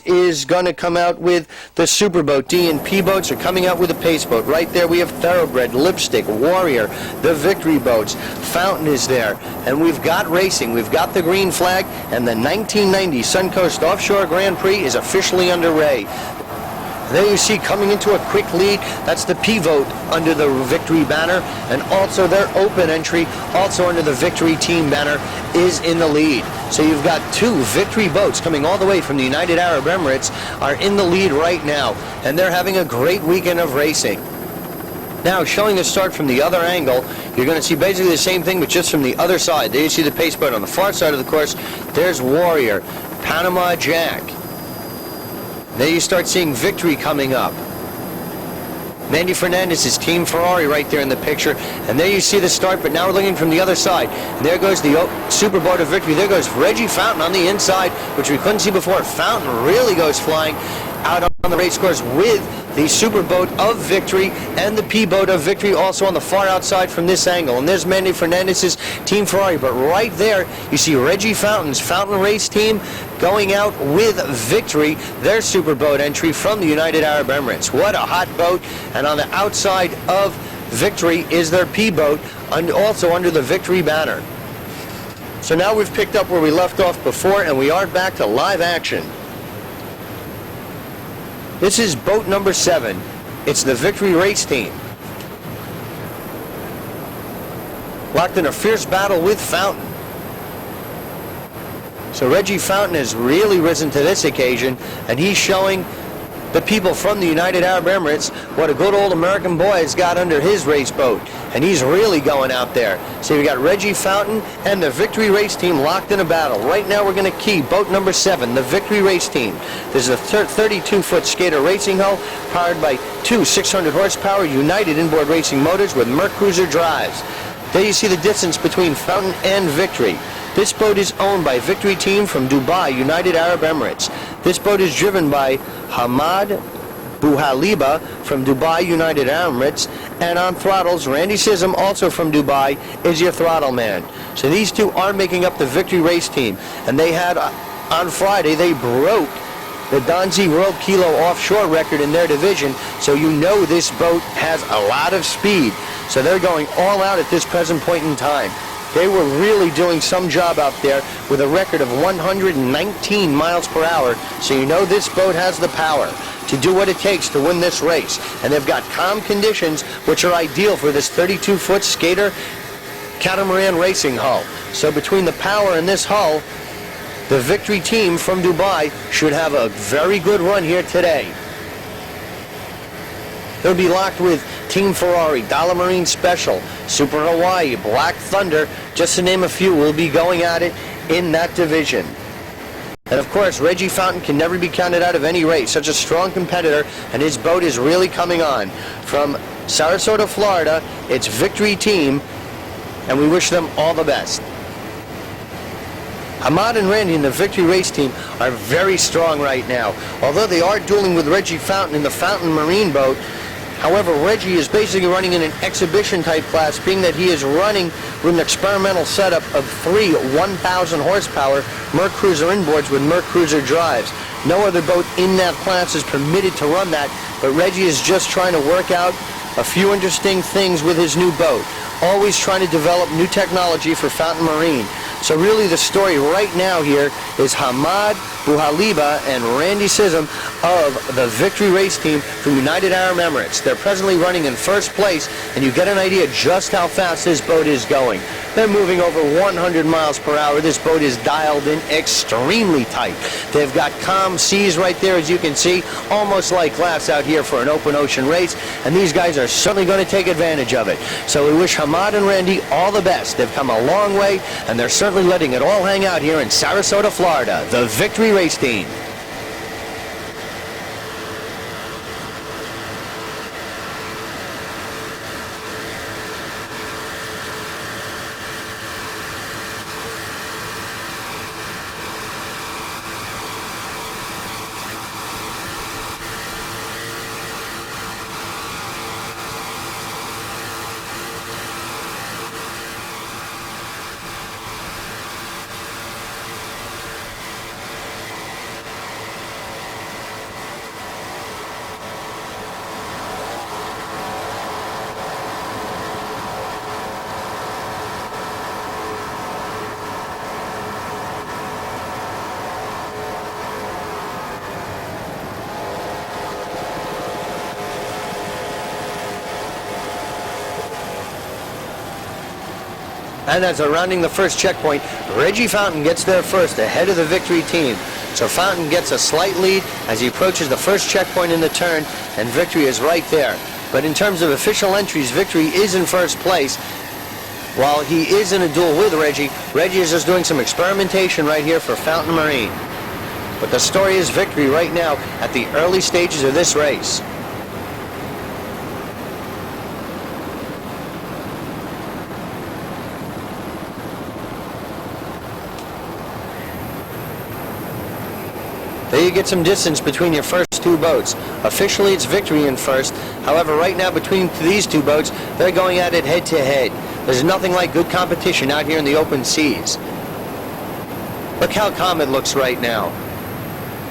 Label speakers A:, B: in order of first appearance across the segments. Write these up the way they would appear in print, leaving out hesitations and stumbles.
A: is going to come out with the Superboat. D and P boats are coming out with a pace boat. Right there we have Thoroughbred, Lipstick, Warrior, the Victory boats. Fountain is there. And we've got racing. We've got the green flag, and the 1990 Suncoast Offshore Grand Prix is officially underway. There you see coming into a quick lead, that's the P-Vote under the Victory banner, and also their open entry, also under the Victory team banner, is in the lead. So you've got two Victory boats coming all the way from the United Arab Emirates are in the lead right now, and they're having a great weekend of racing. Now, showing the start from the other angle, you're going to see basically the same thing, but just from the other side. There you see the pace boat on the far side of the course. There's Warrior, Panama Jack. There you start seeing Victory coming up. Mandy Fernandez's Team Ferrari right there in the picture. And there you see the start, but now we're looking from the other side. And there goes the Superboat of Victory. There goes Reggie Fountain on the inside, which we couldn't see before. Fountain really goes flying out on the race course with the Superboat of Victory and the P-Boat of Victory also on the far outside from this angle. And there's Mandy Fernandez's Team Ferrari. But right there, you see Reggie Fountain's Fountain Race Team going out with Victory, their Superboat entry from the United Arab Emirates. What a hot boat. And on the outside of Victory is their P-Boat, and also under the Victory banner. So now we've picked up where we left off before, and we are back to live action. This is boat number 7. It's the Victory Race Team. Locked in a fierce battle with Fountain. So Reggie Fountain has really risen to this occasion, and he's showing the people from the United Arab Emirates what a good old American boy has got under his race boat. And he's really going out there. So we got Reggie Fountain and the Victory Race Team locked in a battle. Right now we're going to key boat number 7, the Victory Race Team. There's a 32-foot skater racing hull powered by two 600 horsepower United inboard racing motors with Merc Cruiser drives. There you see the distance between Fountain and Victory. This boat is owned by Victory Team from Dubai, United Arab Emirates. This boat is driven by Hamad Bouhaliba from Dubai, United Arab Emirates, and on throttles, Randy Sism, also from Dubai, is your throttle man. So these two are making up the Victory Race Team, and they had, on Friday, they broke the Donzi World Kilo Offshore record in their division, so you know this boat has a lot of speed. So they're going all out at this present point in time. They were really doing some job out there with a record of 119 miles per hour, so you know this boat has the power to do what it takes to win this race. And they've got calm conditions, which are ideal for this 32-foot skater catamaran racing hull. So between the power and this hull, the Victory Team from Dubai should have a very good run here today. They'll be locked with Team Ferrari, Dollar Marine Special, Super Hawaii, Black Thunder, just to name a few, will be going at it in that division. And of course, Reggie Fountain can never be counted out of any race. Such a strong competitor, and his boat is really coming on. From Sarasota, Florida, it's Victory Team, and we wish them all the best. Hamad and Randy in the Victory Race Team are very strong right now. Although they are dueling with Reggie Fountain in the Fountain Marine boat, however, Reggie is basically running in an exhibition type class, being that he is running with an experimental setup of 3 1,000 horsepower Merc Cruiser inboards with Merc Cruiser drives. No other boat in that class is permitted to run that, but Reggie is just trying to work out a few interesting things with his new boat. Always trying to develop new technology for Fountain Marine. So really the story right now here is Hamad Bouhaliba and Randy Sism of the Victory Race Team from United Arab Emirates. They're presently running in first place, and you get an idea just how fast this boat is going. They're moving over 100 miles per hour. This boat is dialed in extremely tight. They've got calm seas right there, as you can see, almost like glass out here for an open ocean race, and these guys are certainly going to take advantage of it. So we wish Hamad and Randy all the best. They've come a long way, and they're certainly letting it all hang out here in Sarasota, Florida, the Victory Race Team. And as they're rounding the first checkpoint, Reggie Fountain gets there first, ahead of the Victory team. So Fountain gets a slight lead as he approaches the first checkpoint in the turn, and Victory is right there. But in terms of official entries, Victory is in first place. While he is in a duel with Reggie, Reggie is just doing some experimentation right here for Fountain Marine. But the story is Victory right now at the early stages of this race. There you get some distance between your first two boats. Officially, it's Victory in first. However, right now between these two boats, they're going at it head to head. There's nothing like good competition out here in the open seas. Look how calm it looks right now.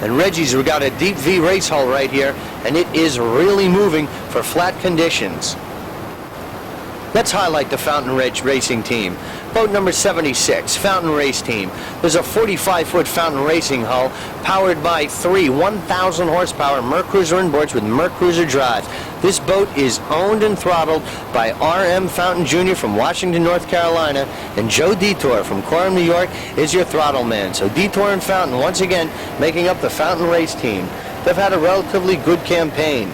A: And Reggie's got a deep V race hull right here, and it is really moving for flat conditions. Let's highlight the Fountain Ridge Racing Team. Boat number 76, Fountain Race Team. There's a 45-foot Fountain Racing hull powered by three 1,000 horsepower Mercruiser inboards with Mercruiser drives. This boat is owned and throttled by R.M. Fountain Jr. from Washington, North Carolina, and Joe Detour from Coram, New York is your throttle man. So Detour and Fountain once again making up the Fountain Race Team. They've had a relatively good campaign.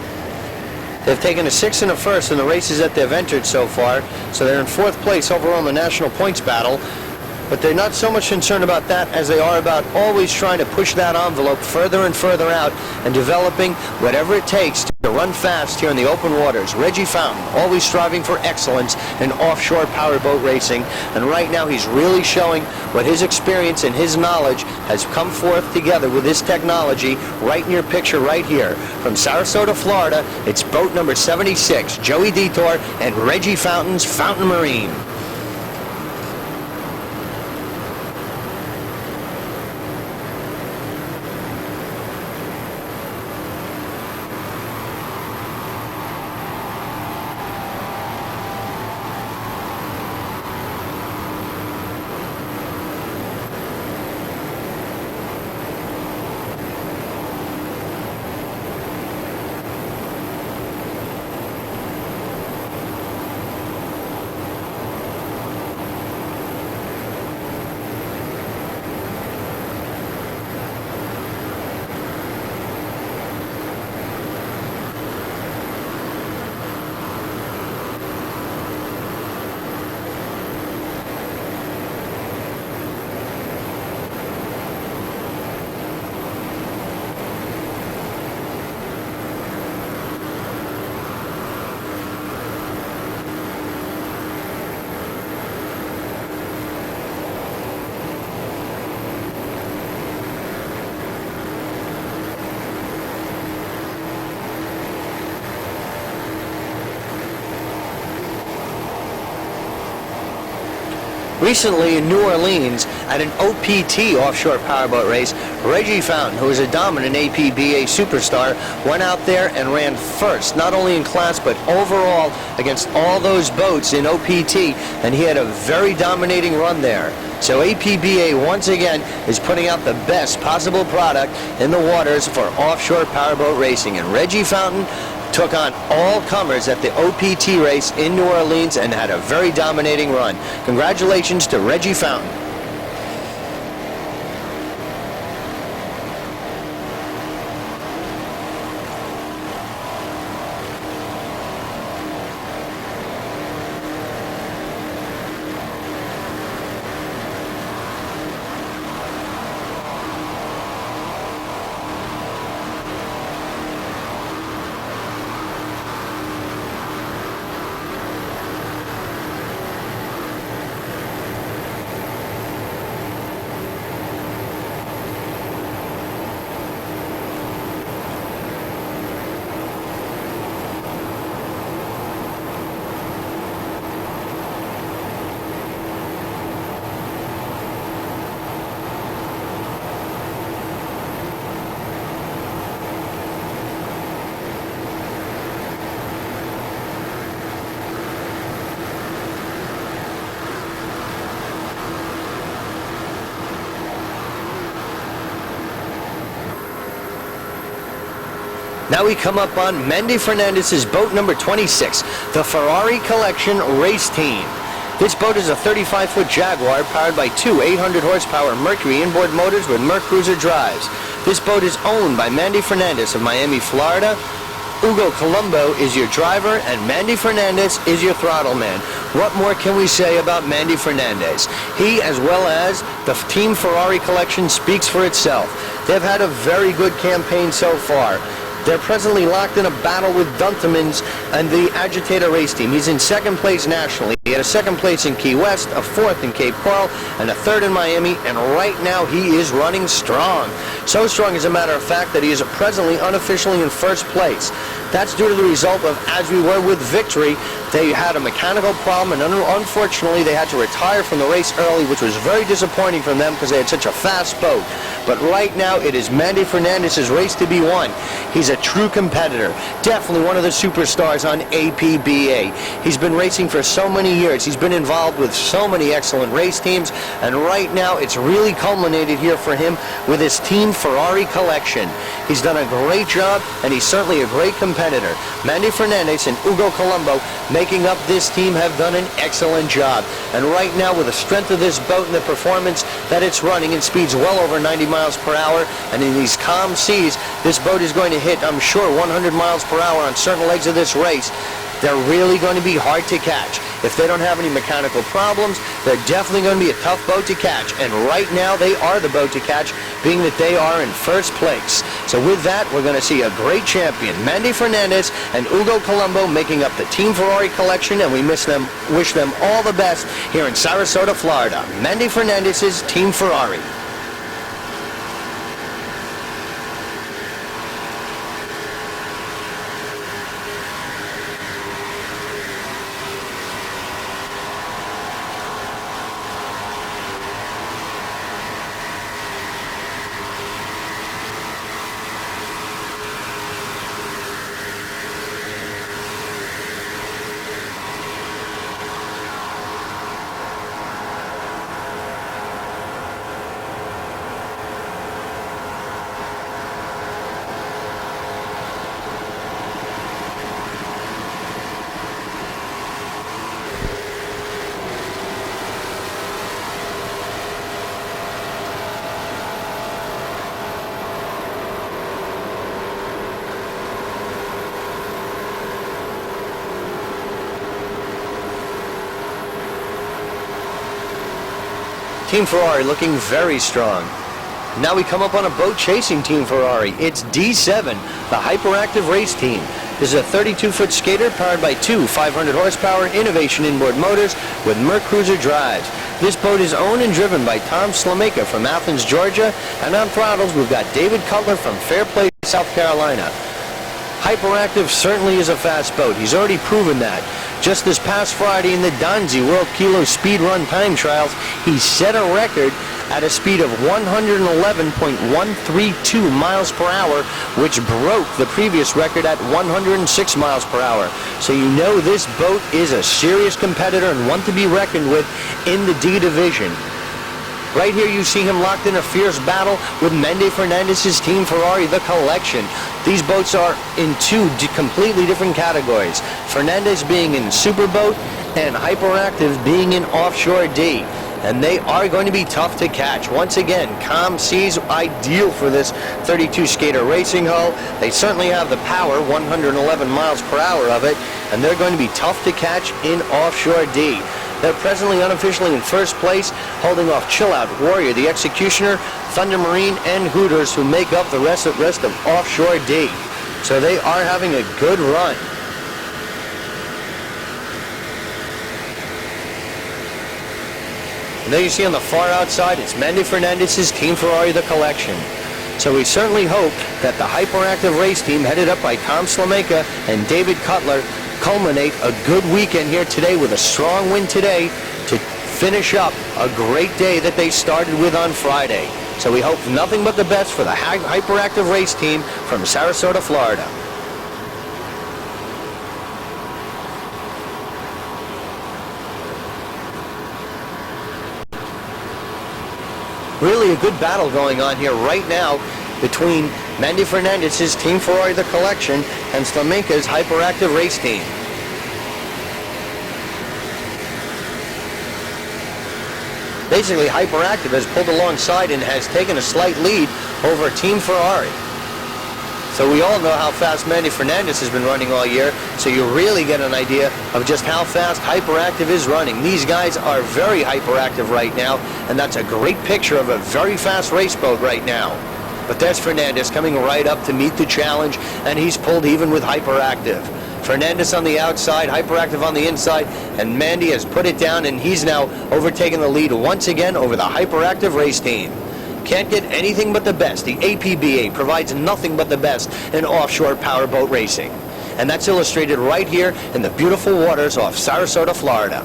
A: They've taken a 6th and a 1st in the races that they've entered so far, so they're in 4th place overall in the national points battle. But they're not so much concerned about that as they are about always trying to push that envelope further and further out and developing whatever it takes to run fast here in the open waters. Reggie Fountain, always striving for excellence in offshore powerboat racing, and right now he's really showing what his experience and his knowledge has come forth together with this technology right in your picture right here. From Sarasota, Florida, it's boat number 76, Joey Detour and Reggie Fountain's Fountain Marine. Recently in New Orleans, at an OPT offshore powerboat race, Reggie Fountain, who is a dominant APBA superstar, went out there and ran first, not only in class but overall against all those boats in OPT, and he had a very dominating run there. So APBA once again is putting out the best possible product in the waters for offshore powerboat racing, and Reggie Fountain took on all comers at the OPT race in New Orleans and had a very dominating run. Congratulations to Reggie Fountain. Now we come up on Mendy Fernandez's boat number 26, the Ferrari Collection Race Team. This boat is a 35-foot Jaguar powered by two 800-horsepower Mercury inboard motors with Mercruiser drives. This boat is owned by Mandy Fernandez of Miami, Florida. Hugo Colombo is your driver, and Mandy Fernandez is your throttle man. What more can we say about Mandy Fernandez? He, as well as the Team Ferrari collection, speaks for itself. They've had a very good campaign so far. They're presently locked in a battle with Duntemans and the Agitator race team. He's in second place nationally. He had a second place in Key West, a fourth in Cape Coral, and a third in Miami, and right now he is running strong. So strong, as a matter of fact, that he is presently unofficially in first place. That's due to the result of, as we were with Victory, they had a mechanical problem, and unfortunately they had to retire from the race early, which was very disappointing for them because they had such a fast boat. But right now it is Mandy Fernandez's race to be won. He's a true competitor, definitely one of the superstars on APBA. He's been racing for so many years. He's been involved with so many excellent race teams, and right now it's really culminated here for him with his Team Ferrari collection. He's done a great job, and he's certainly a great competitor. Mandy Fernandez and Hugo Colombo, making up this team, have done an excellent job. And right now, with the strength of this boat and the performance that it's running in speeds well over 90 miles per hour, and in these calm seas, this boat is going to hit, I'm sure, 100 miles per hour on certain legs of this race. They're really going to be hard to catch. If they don't have any mechanical problems, they're definitely going to be a tough boat to catch. And right now, they are the boat to catch, being that they are in first place. So with that, we're going to see a great champion, Mandy Fernandez and Hugo Colombo, making up the Team Ferrari collection, and we wish them all the best here in Sarasota, Florida. Mandy Fernandez's Team Ferrari. Team Ferrari looking very strong. Now we come up on a boat chasing Team Ferrari. It's D7, the hyperactive race team. This is a 32-foot skater powered by two 500-horsepower Innovation inboard motors with Mercruiser drives. This boat is owned and driven by Tom Slameka from Athens, Georgia, and on throttles we've got David Cutler from Fairplay, South Carolina. Hyperactive certainly is a fast boat. He's already proven that. Just this past Friday in the Donzi World Kilo Speed Run Time Trials, he set a record at a speed of 111.132 miles per hour, which broke the previous record at 106 miles per hour. So you know this boat is a serious competitor and one to be reckoned with in the D division. Right here you see him locked in a fierce battle with Mandy Fernandez's Team Ferrari, the collection. These boats are in two completely different categories. Fernandez being in Superboat and Hyperactive being in Offshore D. And they are going to be tough to catch. Once again, calm seas, ideal for this 32 skater racing hull. They certainly have the power, 111 miles per hour of it, and they're going to be tough to catch in Offshore D. They're presently unofficially in first place, holding off Chill Out, Warrior, the Executioner, Thunder Marine, and Hooters, who make up the rest of Offshore D. So they are having a good run. And there you see on the far outside, it's Mandy Fernandez's Team Ferrari, the collection. So we certainly hope that the hyperactive race team, headed up by Tom Slameka and David Cutler, culminate a good weekend here today with a strong win today to finish up a great day that they started with on Friday. So we hope nothing but the best for the hyperactive race team from Sarasota, Florida. Really a good battle going on here right now between Mandy Fernandez's Team Ferrari, the collection, and Slameka's hyperactive race team. basically Hyperactive has pulled alongside and has taken a slight lead over Team Ferrari. So we all know how fast Mandy Fernandez has been running all year, so you really get an idea of just how fast Hyperactive is running. These guys are very hyperactive right now, and that's a great picture of a very fast race boat right now. But there's Fernandez coming right up to meet the challenge, and he's pulled even with Hyperactive. Fernandez on the outside, Hyperactive on the inside, and Mandy has put it down, and he's now overtaken the lead once again over the Hyperactive race team. Can't get anything but the best. The APBA provides nothing but the best in offshore powerboat racing. And that's illustrated right here in the beautiful waters off Sarasota, Florida.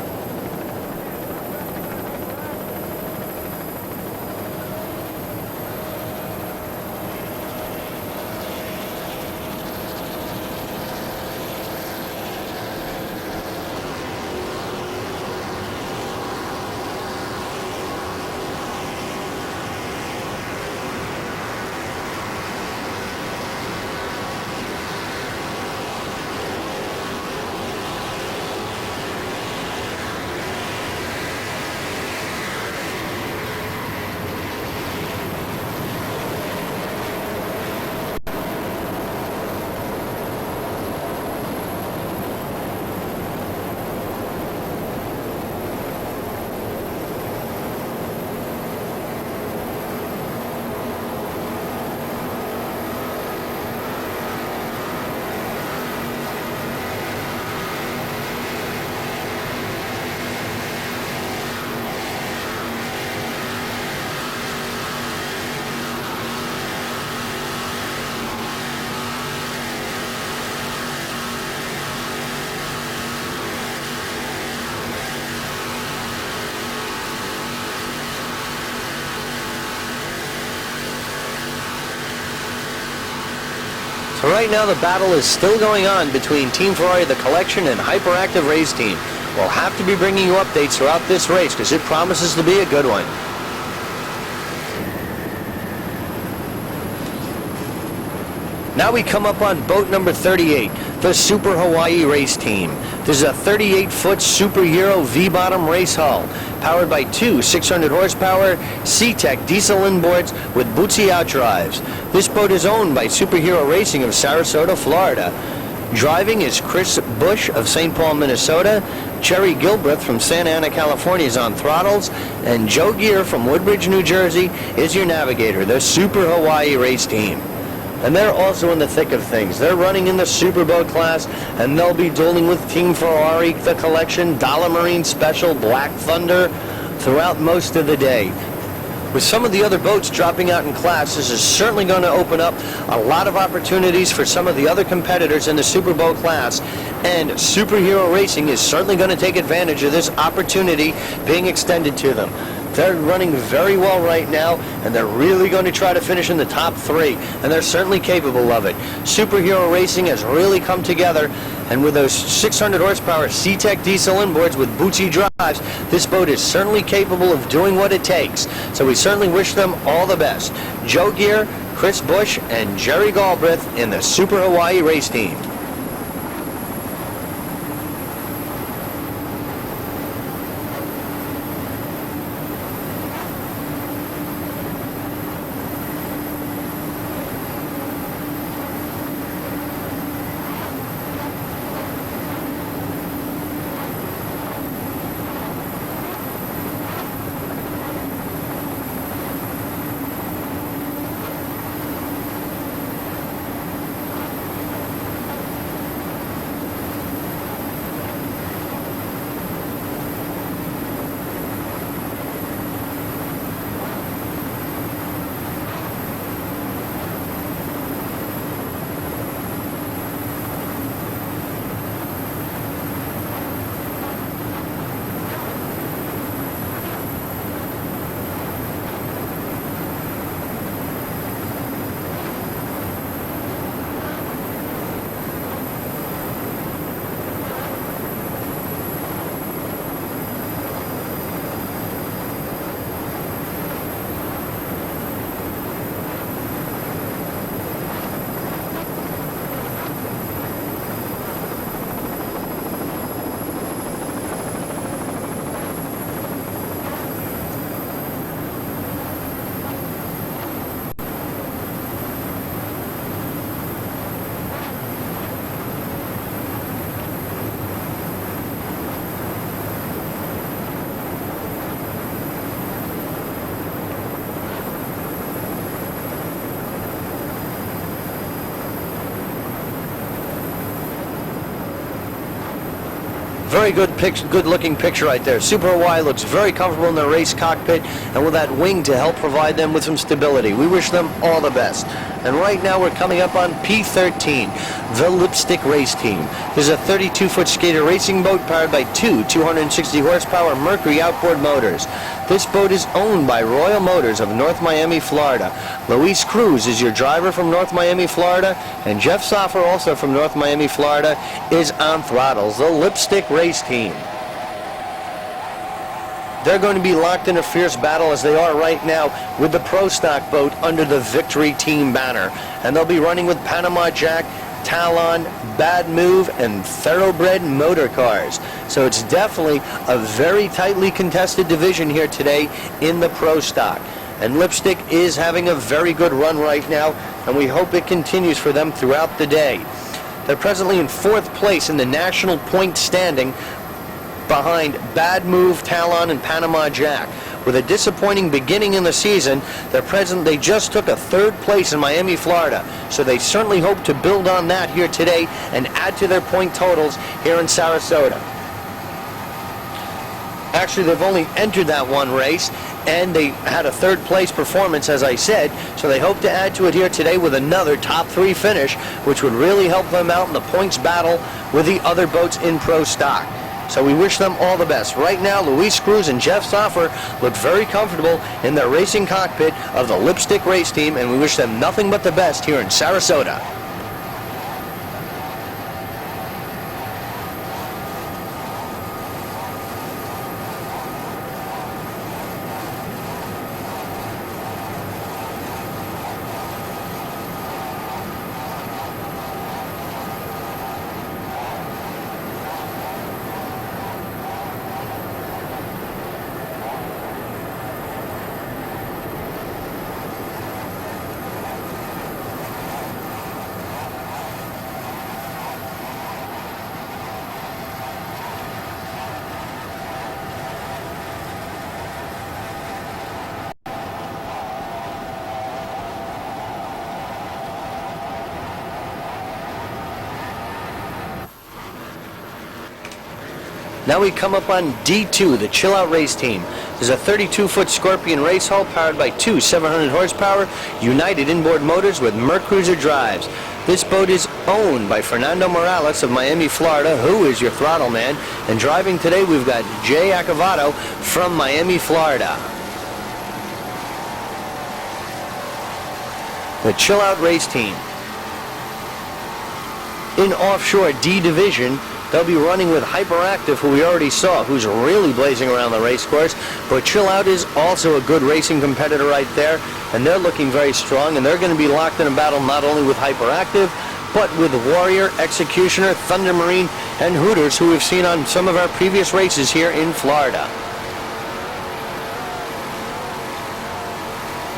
A: So right now the battle is still going on between Team Ferrari, the collection, and Hyperactive Race Team. We'll have to be bringing you updates throughout this race because it promises to be a good one. Now we come up on boat number 38, the Super Hawaii Race Team. This is a 38-foot Super Euro V-bottom race hull, powered by two 600 horsepower C-Tech diesel inboards with Bootsy outdrives. This boat is owned by Superhero Racing of Sarasota, Florida. Driving is Chris Bush of St. Paul, Minnesota. Jerry Gilbreth from Santa Ana, California is on throttles. And Joe Gear from Woodbridge, New Jersey is your navigator, the Super Hawaii Race Team. And they're also in the thick of things. They're running in the Superboat class, and they'll be dueling with Team Ferrari, the collection, Dollar Marine Special, Black Thunder, throughout most of the day. With some of the other boats dropping out in class, this is certainly going to open up a lot of opportunities for some of the other competitors in the Superboat class, and Superhero Racing is certainly going to take advantage of this opportunity being extended to them. They're running very well right now, and they're really going to try to finish in the top three, and they're certainly capable of it. Superhero Racing has really come together, and with those 600 horsepower C-Tech diesel inboards with Bootsy drives, this boat is certainly capable of doing what it takes. So we certainly wish them all the best. Joe Gear, Chris Bush, and Jerry Galbraith in the Super Hawaii Race Team. Very good looking picture right there. Super Hawaii looks very comfortable in their race cockpit, and with that wing to help provide them with some stability. We wish them all the best. And right now we're coming up on P13, the Lipstick Race Team. This is a 32-foot skater racing boat powered by two 260 horsepower Mercury outboard motors. This boat is owned by Royal Motors of North Miami, Florida. Luis Cruz is your driver from North Miami, Florida, and Jeff Soffer, also from North Miami, Florida, is on throttles. The Lipstick Race Team. They're going to be locked in a fierce battle, as they are right now, with the Pro Stock boat under the Victory Team banner. And they'll be running with Panama Jack, Talon, Bad Move, and Thoroughbred motor cars. So it's definitely a very tightly contested division here today in the Pro Stock. And Lipstick is having a very good run right now, and we hope it continues for them throughout the day. They're presently in 4th place in the national point standing, behind Bad Move, Talon, and Panama Jack. With a disappointing beginning in the season, they just took a 3rd place in Miami, Florida. So they certainly hope to build on that here today and add to their point totals here in Sarasota. Actually, they've only entered that one race, and they had a 3rd place performance, as I said, so they hope to add to it here today with another top 3 finish, which would really help them out in the points battle with the other boats in Pro Stock. So we wish them all the best. Right now, Luis Cruz and Jeff Soffer look very comfortable in their racing cockpit of the Lipstick Race Team, and we wish them nothing but the best here in Sarasota. Now we come up on D2, the Chill Out Race Team. This is a 32-foot Scorpion race hull powered by two 700 horsepower United inboard motors with Mercruiser drives. This boat is owned by Fernando Morales of Miami, Florida, who is your throttle man. And driving today, we've got Jay Acavato from Miami, Florida. The Chill Out Race Team. In Offshore D Division, they'll be running with Hyperactive, who we already saw, who's really blazing around the race course. But Chill Out is also a good racing competitor right there, and they're looking very strong, and they're going to be locked in a battle not only with Hyperactive, but with Warrior, Executioner, Thunder Marine, and Hooters, who we've seen on some of our previous races here in Florida.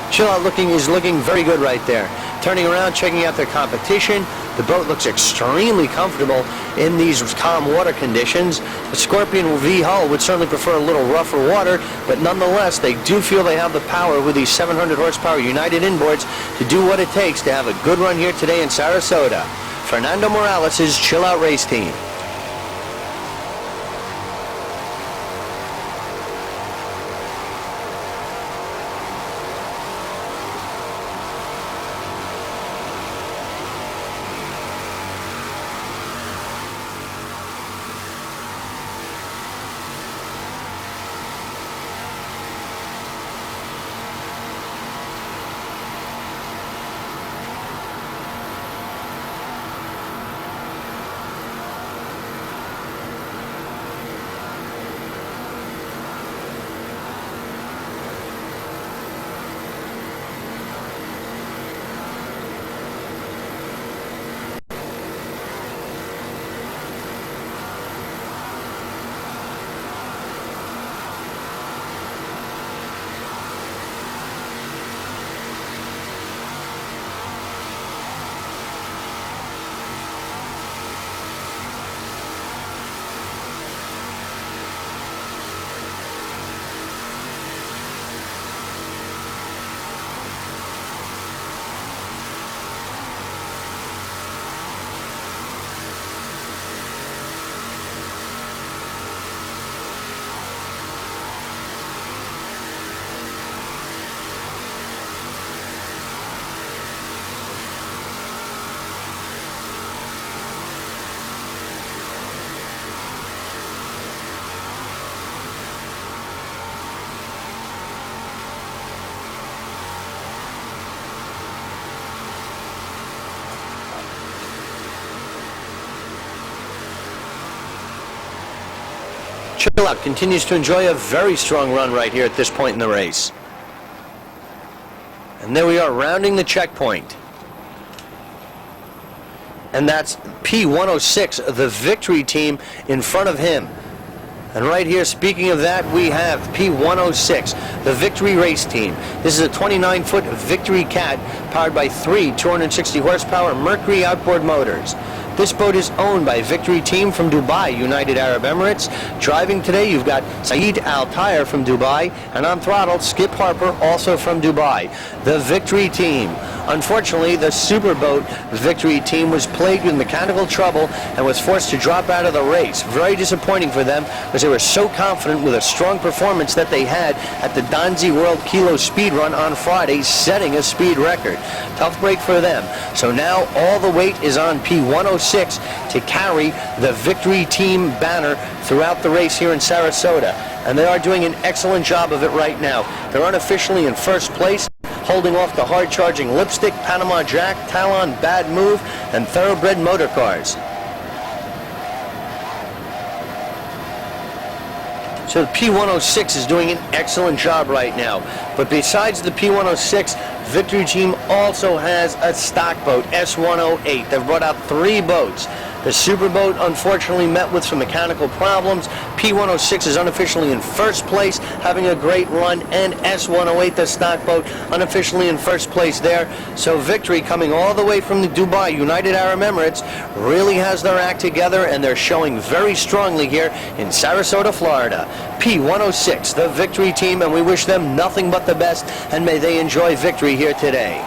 A: Chill Out is looking very good right there. Turning around, checking out their competition. The boat looks extremely comfortable in these calm water conditions. The Scorpion V hull would certainly prefer a little rougher water, but nonetheless, they do feel they have the power with these 700 horsepower United inboards to do what it takes to have a good run here today in Sarasota. Fernando Morales' Chill Out Race Team. Chill Out continues to enjoy a very strong run right here at this point in the race. And there we are, rounding the checkpoint. And that's P106, the Victory team, in front of him. And right here, speaking of that, we have P106, the Victory race team. This is a 29-foot Victory Cat powered by three 260 horsepower Mercury outboard motors. This boat is owned by Victory team from Dubai, United Arab Emirates. Driving today, you've got Saeed Al Tayyer from Dubai, and on throttle, Skip Harper, also from Dubai. The Victory team. Unfortunately, the Superboat Victory team was plagued with mechanical trouble and was forced to drop out of the race. Very disappointing for them, because they were so confident with a strong performance that they had at the Danzi World Kilo Speed Run on Friday, setting a speed record. Tough break for them. So now all the weight is on P106 to carry the Victory team banner throughout the race here in Sarasota. And they are doing an excellent job of it right now. They're unofficially in first place, holding off the hard-charging Lipstick, Panama Jack, Talon, Bad Move, and Thoroughbred motor cars. So the P106 is doing an excellent job right now. But besides the P106, Victory team also has a stock boat, S108. They've brought out three boats. The Superboat unfortunately met with some mechanical problems. P106 is unofficially in first place, having a great run, and S108, the stock boat, unofficially in first place there. So Victory, coming all the way from the Dubai, United Arab Emirates, really has their act together, and they're showing very strongly here in Sarasota, Florida. P106, the Victory team, and we wish them nothing but the best, and may they enjoy victory here today.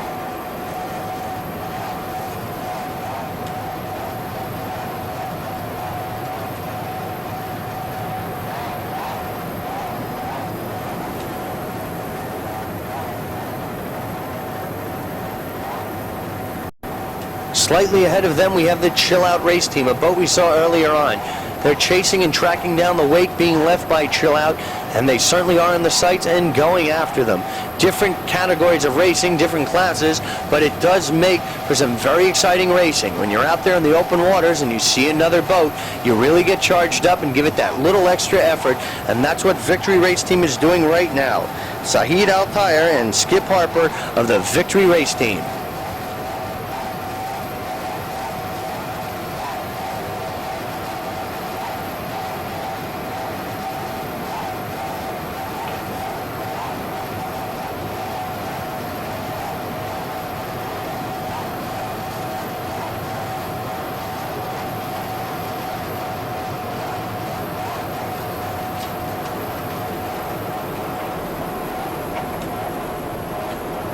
A: Slightly ahead of them, we have the Chill Out race team, a boat we saw earlier on. They're chasing and tracking down the wake being left by Chill Out, and they certainly are in the sights and going after them. Different categories of racing, different classes, but it does make for some very exciting racing. When you're out there in the open waters and you see another boat, you really get charged up and give it that little extra effort, and that's what Victory race team is doing right now. Saeed Al Tayyer and Skip Harper of the Victory race team.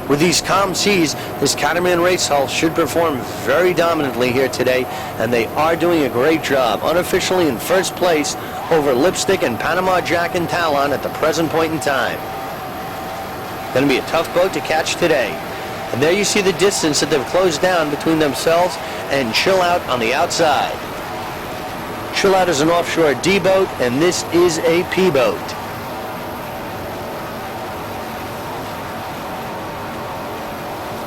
A: With these calm seas, this Catamaran race hull should perform very dominantly here today, and they are doing a great job. Unofficially in first place over Lipstick and Panama Jack and Talon at the present point in time. Going to be a tough boat to catch today. And there you see the distance that they've closed down between themselves and Chill Out on the outside. Chill Out is an offshore D boat, and this is a P boat.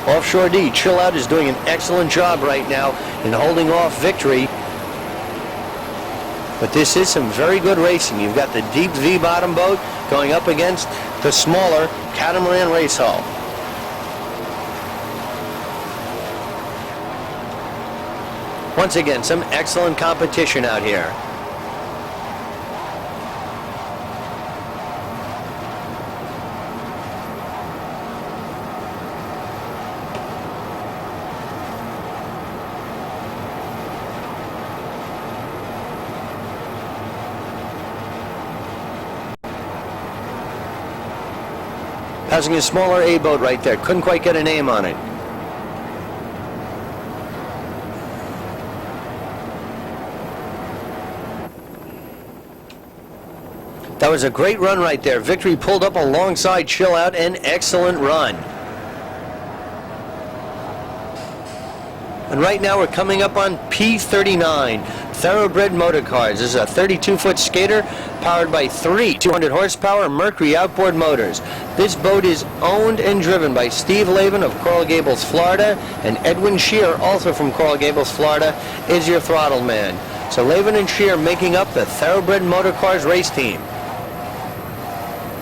A: Offshore D, Chill Out is doing an excellent job right now in holding off Victory. But this is some very good racing. You've got the deep V bottom boat going up against the smaller Catamaran race hull. Once again, some excellent competition out here. Passing a smaller A boat right there. Couldn't quite get a name on it. That was a great run right there. Victory pulled up alongside Chill Out, an excellent run. And right now we're coming up on P39, Thoroughbred motor cars. This is a 32-foot skater powered by three 200 horsepower Mercury outboard motors. This boat is owned and driven by Steve Lavin of Coral Gables, Florida, and Edwin Shear, also from Coral Gables, Florida, is your throttle man. So Laven and Shear making up the Thoroughbred Motor Cars race team.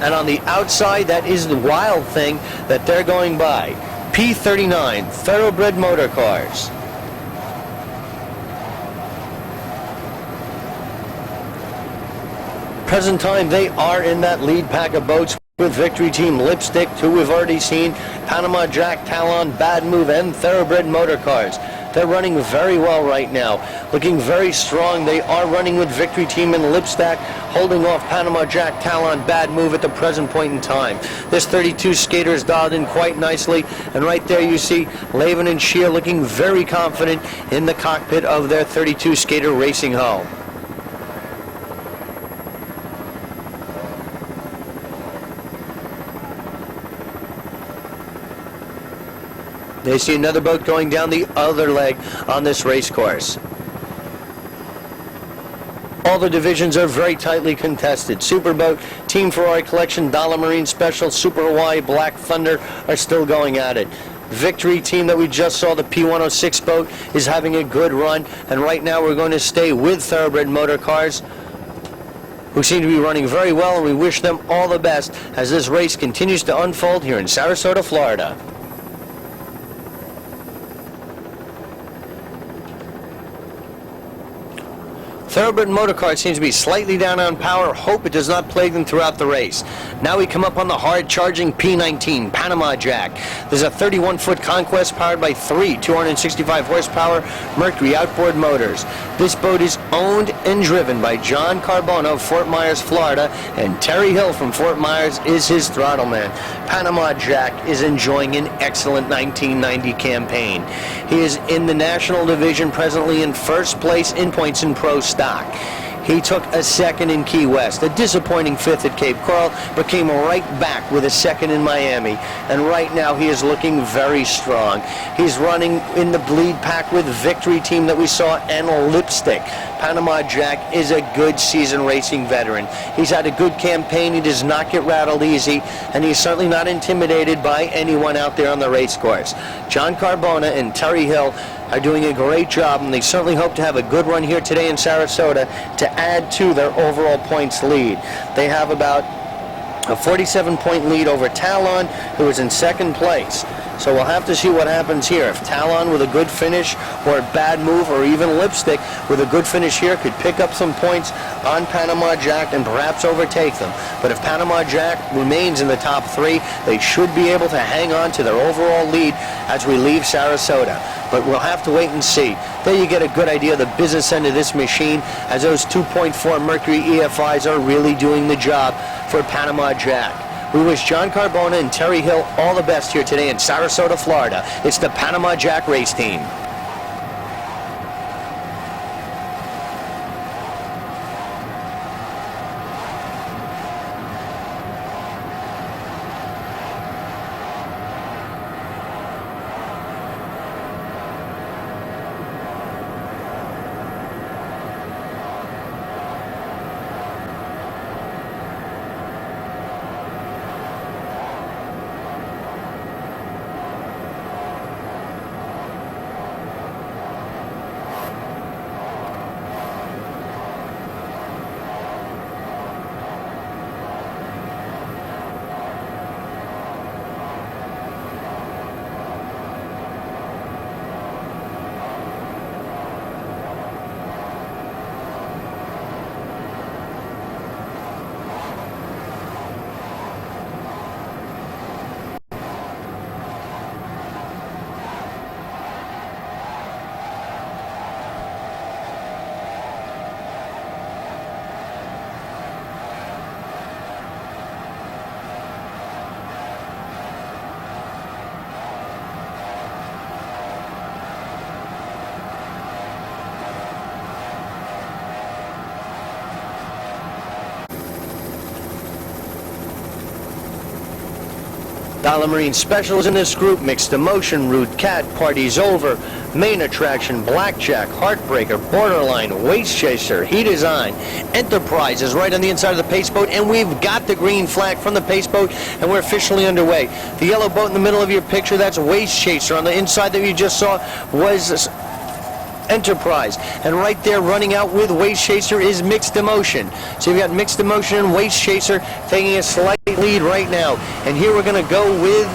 A: And on the outside, that is the Wild Thing that they're going by. P39 Thoroughbred Motor Cars. Present time, they are in that lead pack of boats with Victory Team Lipstick, who we've already seen, Panama Jack, Talon, Bad Move, and Thoroughbred Motor Cars. They're running very well right now, looking very strong. They are running with Victory Team and Lipstack, holding off Panama Jack, Talon, Bad Move at the present point in time. This 32 skater is dialed in quite nicely, and right there you see Laven and Shear looking very confident in the cockpit of their 32 skater racing hull. They see another boat going down the other leg on this race course. All the divisions are very tightly contested. Superboat, Team Ferrari Collection, Dollar Marine Special, Super Hawaii, Black Thunder are still going at it. Victory Team that we just saw, the P106 boat, is having a good run, and right now we're going to stay with Thoroughbred Motor Cars, who seem to be running very well, and we wish them all the best as this race continues to unfold here in Sarasota, Florida. Thoroughbred Motor Car seems to be slightly down on power. Hope it does not plague them throughout the race. Now we come up on the hard-charging P19 Panama Jack. There's a 31-foot Conquest powered by three 265-horsepower Mercury outboard motors. This boat is owned and driven by John Carbona of Fort Myers, Florida, and Terry Hill from Fort Myers is his throttle man. Panama Jack is enjoying an excellent 1990 campaign. He is in the National Division, presently in first place in points in Pro Stock. He took a second in Key West, a disappointing fifth at Cape Coral, but came right back with a second in Miami. And right now he is looking very strong. He's running in the lead pack with Victory Team that we saw and Lipstick. Panama Jack is a good season racing veteran. He's had a good campaign. He does not get rattled easy, and he's certainly not intimidated by anyone out there on the race course. John Carbona and Terry Hill are doing a great job, and they certainly hope to have a good run here today in Sarasota to add to their overall points lead. They have about a 47-point lead over Talon, who is in second place. So we'll have to see what happens here. If Talon with a good finish, or a Bad Move, or even Lipstick with a good finish here could pick up some points on Panama Jack and perhaps overtake them. But if Panama Jack remains in the top three, they should be able to hang on to their overall lead as we leave Sarasota. But we'll have to wait and see. There you get a good idea of the business end of this machine, as those 2.4 Mercury EFIs are really doing the job for Panama Jack. We wish John Carbona and Terry Hill all the best here today in Sarasota, Florida. It's the Panama Jack race team. Dollar Marine Specials in this group: Mixed Emotion, Rude Cat, Party's Over, Main Attraction, Blackjack, Heartbreaker, Borderline, Waste Chaser, He Design. Enterprise is right on the inside of the pace boat, and we've got the green flag from the pace boat, and we're officially underway. The yellow boat in the middle of your picture, that's Waste Chaser. On the inside that you just saw was Enterprise. And right there running out with Waste Chaser is Mixed Emotion. So you've got Mixed Emotion and Waste Chaser taking a slight lead right now. And here we're going to go with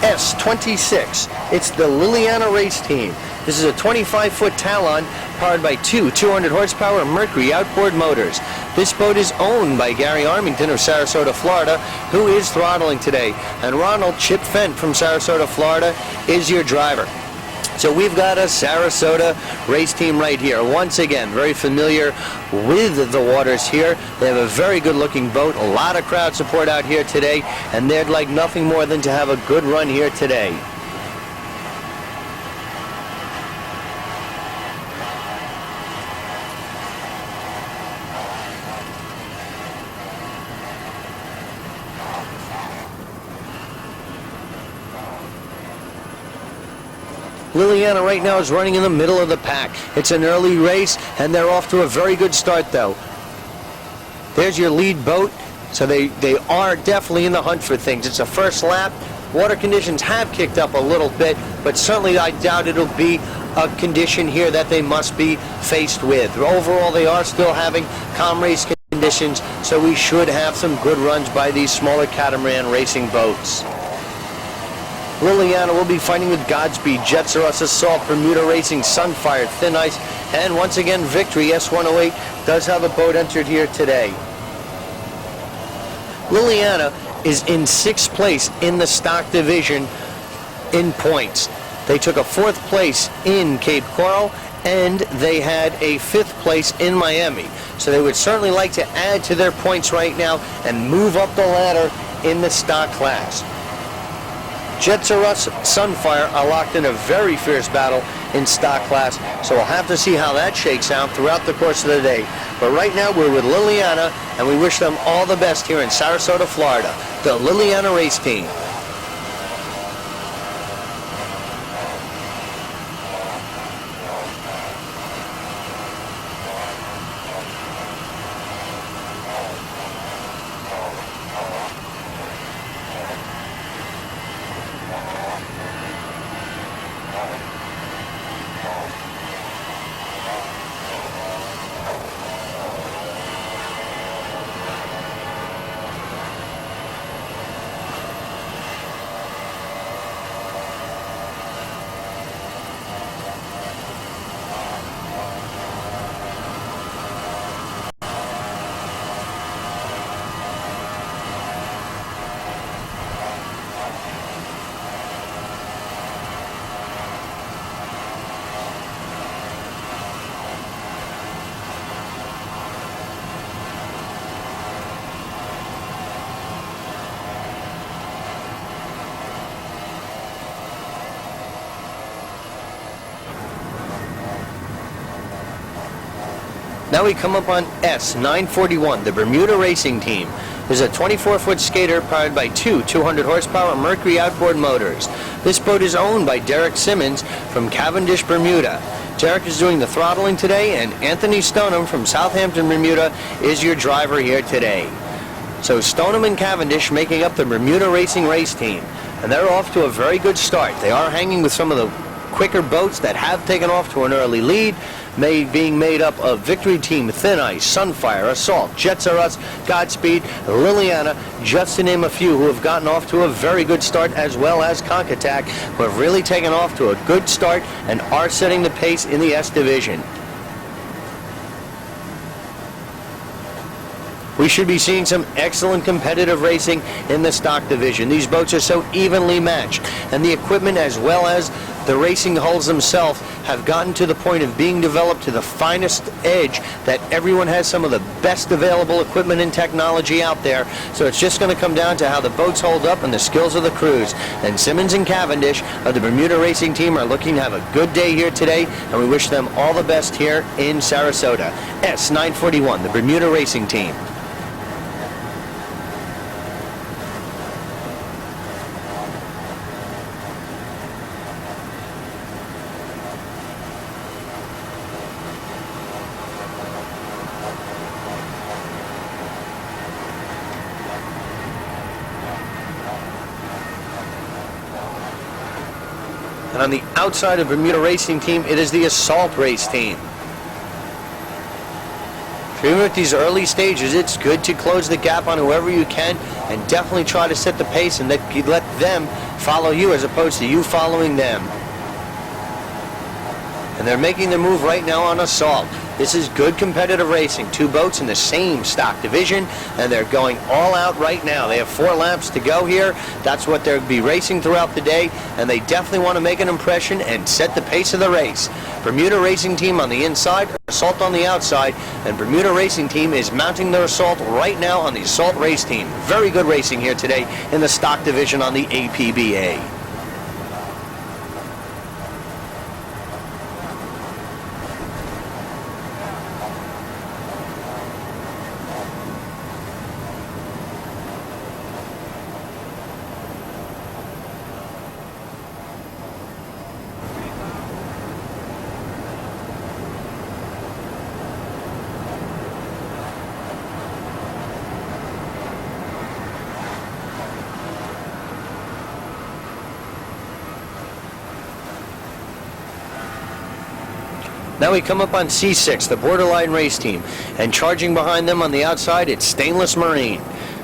A: S26. It's the Liliana race team. This is a 25-foot Talon powered by two 200 horsepower Mercury outboard motors. This boat is owned by Gary Armington of Sarasota, Florida, who is throttling today. And Ronald Chip Fent from Sarasota, Florida is your driver. So we've got a Sarasota race team right here. Once again, very familiar with the waters here. They have a very good looking boat, a lot of crowd support out here today, and they'd like nothing more than to have a good run here today. Liliana right now is running in the middle of the pack. It's an early race, and they're off to a very good start, though. There's your lead boat, so they are definitely in the hunt for things. It's a first lap. Water conditions have kicked up a little bit, but certainly I doubt it'll be a condition here that they must be faced with. Overall, they are still having calm race conditions, so we should have some good runs by these smaller catamaran racing boats. Liliana will be fighting with Godspeed, Jetsaros, Assault, Bermuda Racing, Sunfire, Thin Ice, and once again Victory S108 does have a boat entered here today. Liliana is in 6th place in the stock division in points. They took a 4th place in Cape Coral, and they had a 5th place in Miami. So they would certainly like to add to their points right now and move up the ladder in the stock class. Jetsaros, Sunfire are locked in a very fierce battle in stock class, so we'll have to see how that shakes out throughout the course of the day. But right now we're with Liliana, and we wish them all the best here in Sarasota, Florida, the Liliana race team. Now we come up on S941, the Bermuda Racing Team. There's a 24-foot skater powered by two 200 horsepower Mercury outboard motors. This boat is owned by Derek Simmons from Cavendish, Bermuda. Derek is doing the throttling today, and Anthony Stoneham from Southampton, Bermuda is your driver here today. So Stoneham and Cavendish making up the Bermuda Racing Race Team, and they're off to a very good start. They are hanging with some of the quicker boats that have taken off to an early lead, being made up of Victory Team, Thin Ice, Sunfire, Assault, Jetsaros, Godspeed, Liliana, just to name a few who have gotten off to a very good start, as well as Concattac, who have really taken off to a good start and are setting the pace in the S Division. We should be seeing some excellent competitive racing in the stock division. These boats are so evenly matched, and the equipment as well as the racing hulls themselves have gotten to the point of being developed to the finest edge that everyone has some of the best available equipment and technology out there. So it's just going to come down to how the boats hold up and the skills of the crews. And Simmons and Cavendish of the Bermuda Racing Team are looking to have a good day here today, and we wish them all the best here in Sarasota. S941, the Bermuda Racing Team. And on the outside of Bermuda Racing Team, it is the Assault Race Team. So even at these early stages, it's good to close the gap on whoever you can and definitely try to set the pace and let them follow you as opposed to you following them. And they're making their move right now on Assault. This is good competitive racing. Two boats in the same stock division, and they're going all out right now. They have 4 laps to go here. That's what they'll be racing throughout the day, and they definitely want to make an impression and set the pace of the race. Bermuda Racing Team on the inside, Assault on the outside, and Bermuda Racing Team is mounting their Assault right now on the Assault Race Team. Very good racing here today in the stock division on the APBA. Now we come up on C6, the Borderline Race Team, and charging behind them on the outside, it's Stainless Marine.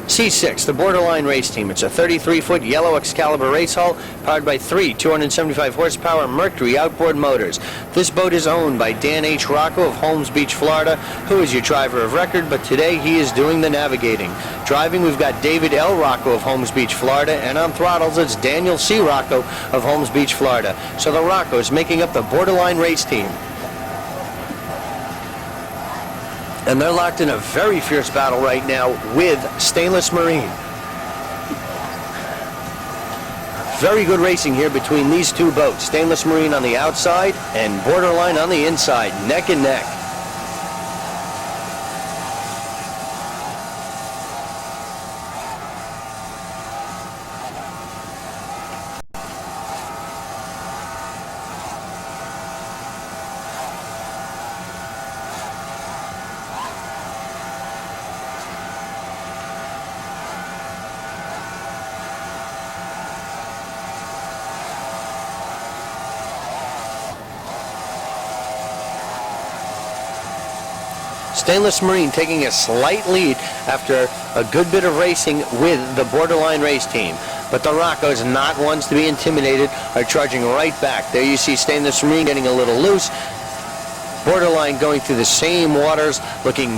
A: C6, the Borderline Race Team. It's a 33-foot yellow Excalibur race hull powered by 3 275 horsepower Mercury outboard motors. This boat is owned by Dan H. Rocco of Holmes Beach, Florida, who is your driver of record, but today he is doing the navigating. Driving, we've got David L. Rocco of Holmes Beach, Florida, and on throttles, it's Daniel C. Rocco of Holmes Beach, Florida. So the Roccos making up the Borderline Race Team. And they're locked in a very fierce battle right now with Stainless Marine. Very good racing here between these two boats. Stainless Marine on the outside and Borderline on the inside, neck and neck. Stainless Marine taking a slight lead after a good bit of racing with the Borderline Race Team. But the Roccos, not ones to be intimidated, are charging right back. There you see Stainless Marine getting a little loose. Borderline going through the same waters, looking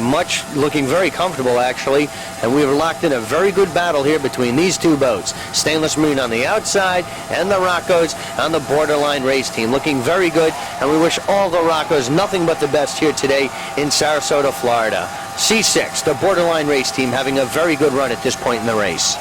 A: very comfortable actually, and we have locked in a very good battle here between these two boats. Stainless Marine on the outside and the Roccos on the Borderline Race Team, looking very good, and we wish all the Roccos nothing but the best here today in Sarasota, Florida. C6, the Borderline Race Team, having a very good run at this point in the race.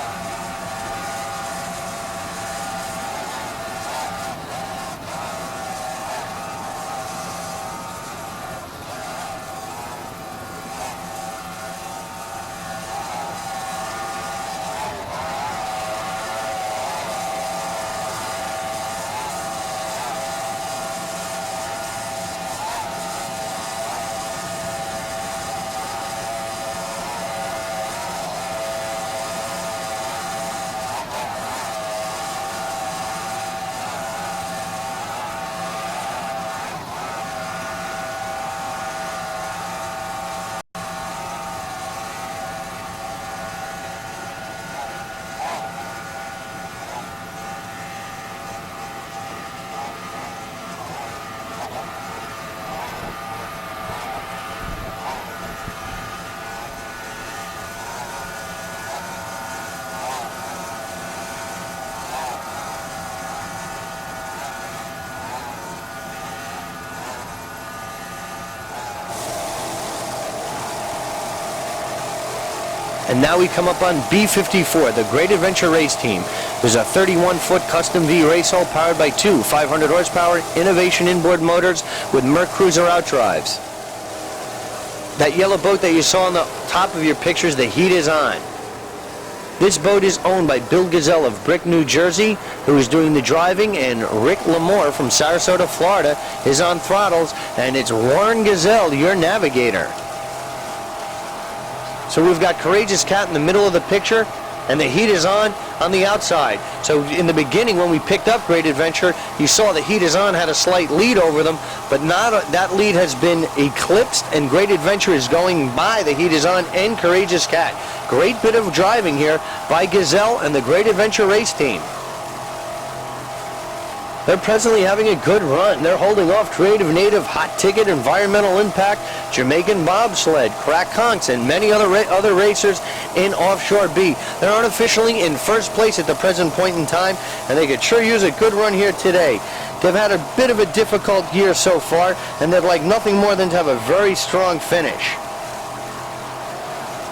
A: And now we come up on B54, the Great Adventure Race Team. There's a 31-foot Custom V race hull powered by 2 500 horsepower Innovation inboard motors with Merc Cruiser outdrives. That yellow boat that you saw on the top of your pictures, the heat is on. This boat is owned by Bill Gazelle of Brick, New Jersey, who is doing the driving, and Rick Lamore from Sarasota, Florida, is on throttles, and it's Warren Gazelle, your navigator. So we've got Courageous Cat in the middle of the picture, and the heat is on the outside. So in the beginning, when we picked up Great Adventure, you saw the heat is on had a slight lead over them, but now that lead has been eclipsed, and Great Adventure is going by the heat is on and Courageous Cat. Great bit of driving here by Gazelle and the Great Adventure race team. They're presently having a good run. They're holding off Creative Native, Hot Ticket, Environmental Impact, Jamaican Bobsled, Crack Conks, and many other racers in Offshore B. They're unofficially in first place at the present point in time, and they could sure use a good run here today. They've had a bit of a difficult year so far, and they'd like nothing more than to have a very strong finish.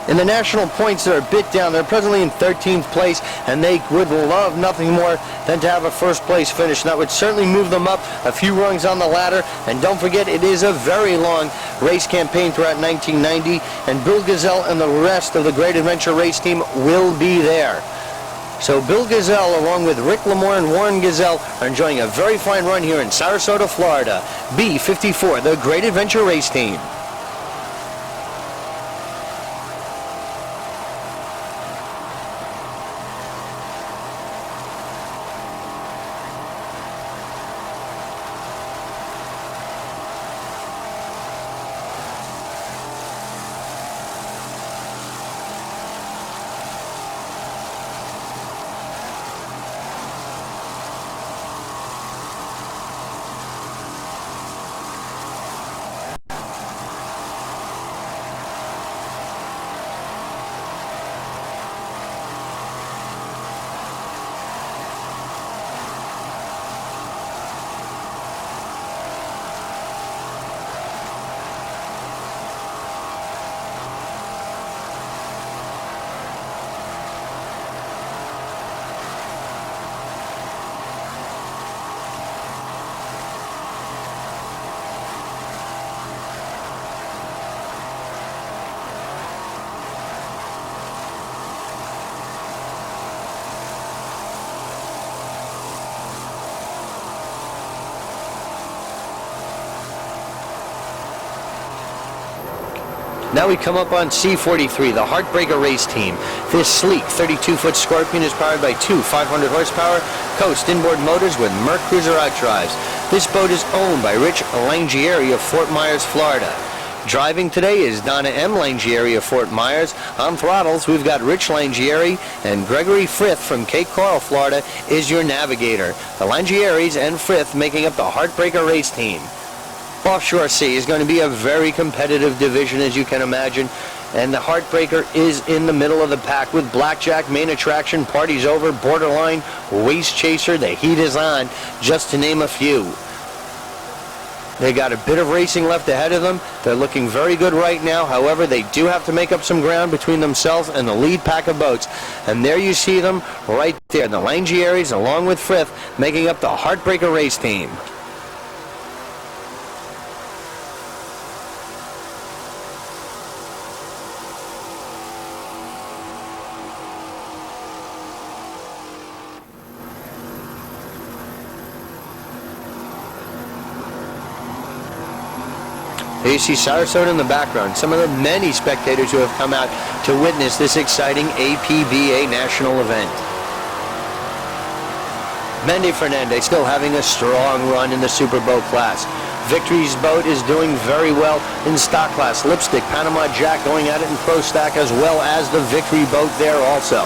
A: In the national points, they're a bit down. They're presently in 13th place, and they would love nothing more than to have a first place finish. And that would certainly move them up a few rungs on the ladder. And don't forget, it is a very long race campaign throughout 1990, and Bill Gazelle and the rest of the Great Adventure race team will be there. So Bill Gazelle, along with Rick Lamore and Warren Gazelle, are enjoying a very fine run here in Sarasota, Florida. B54, the Great Adventure race team. Now we come up on C43, the Heartbreaker race team. This sleek 32-foot Scorpion is powered by two 500 horsepower Coast inboard motors with Merc Cruiser outdrives. This boat is owned by Rich Langieri of Fort Myers, Florida. Driving today is Donna M. Langieri of Fort Myers. On throttles, we've got Rich Langieri, and Gregory Frith from Cape Coral, Florida, is your navigator. The Langieris and Frith making up the Heartbreaker race team. Offshore C is going to be a very competitive division, as you can imagine, and the Heartbreaker is in the middle of the pack with Blackjack, Main Attraction, Party's Over, Borderline, Waist Chaser, The Heat is On, just to name a few. They got a bit of racing left ahead of them. They're looking very good right now. However, they do have to make up some ground between themselves and the lead pack of boats. And there you see them right there, the Langieris along with Frith making up the Heartbreaker race team. There you see Sarasota in the background, some of the many spectators who have come out to witness this exciting APBA national event. Mendy Fernandez still having a strong run in the Superboat class. Victory's boat is doing very well in stock class. Lipstick, Panama Jack going at it in Pro Stack, as well as the Victory boat there also.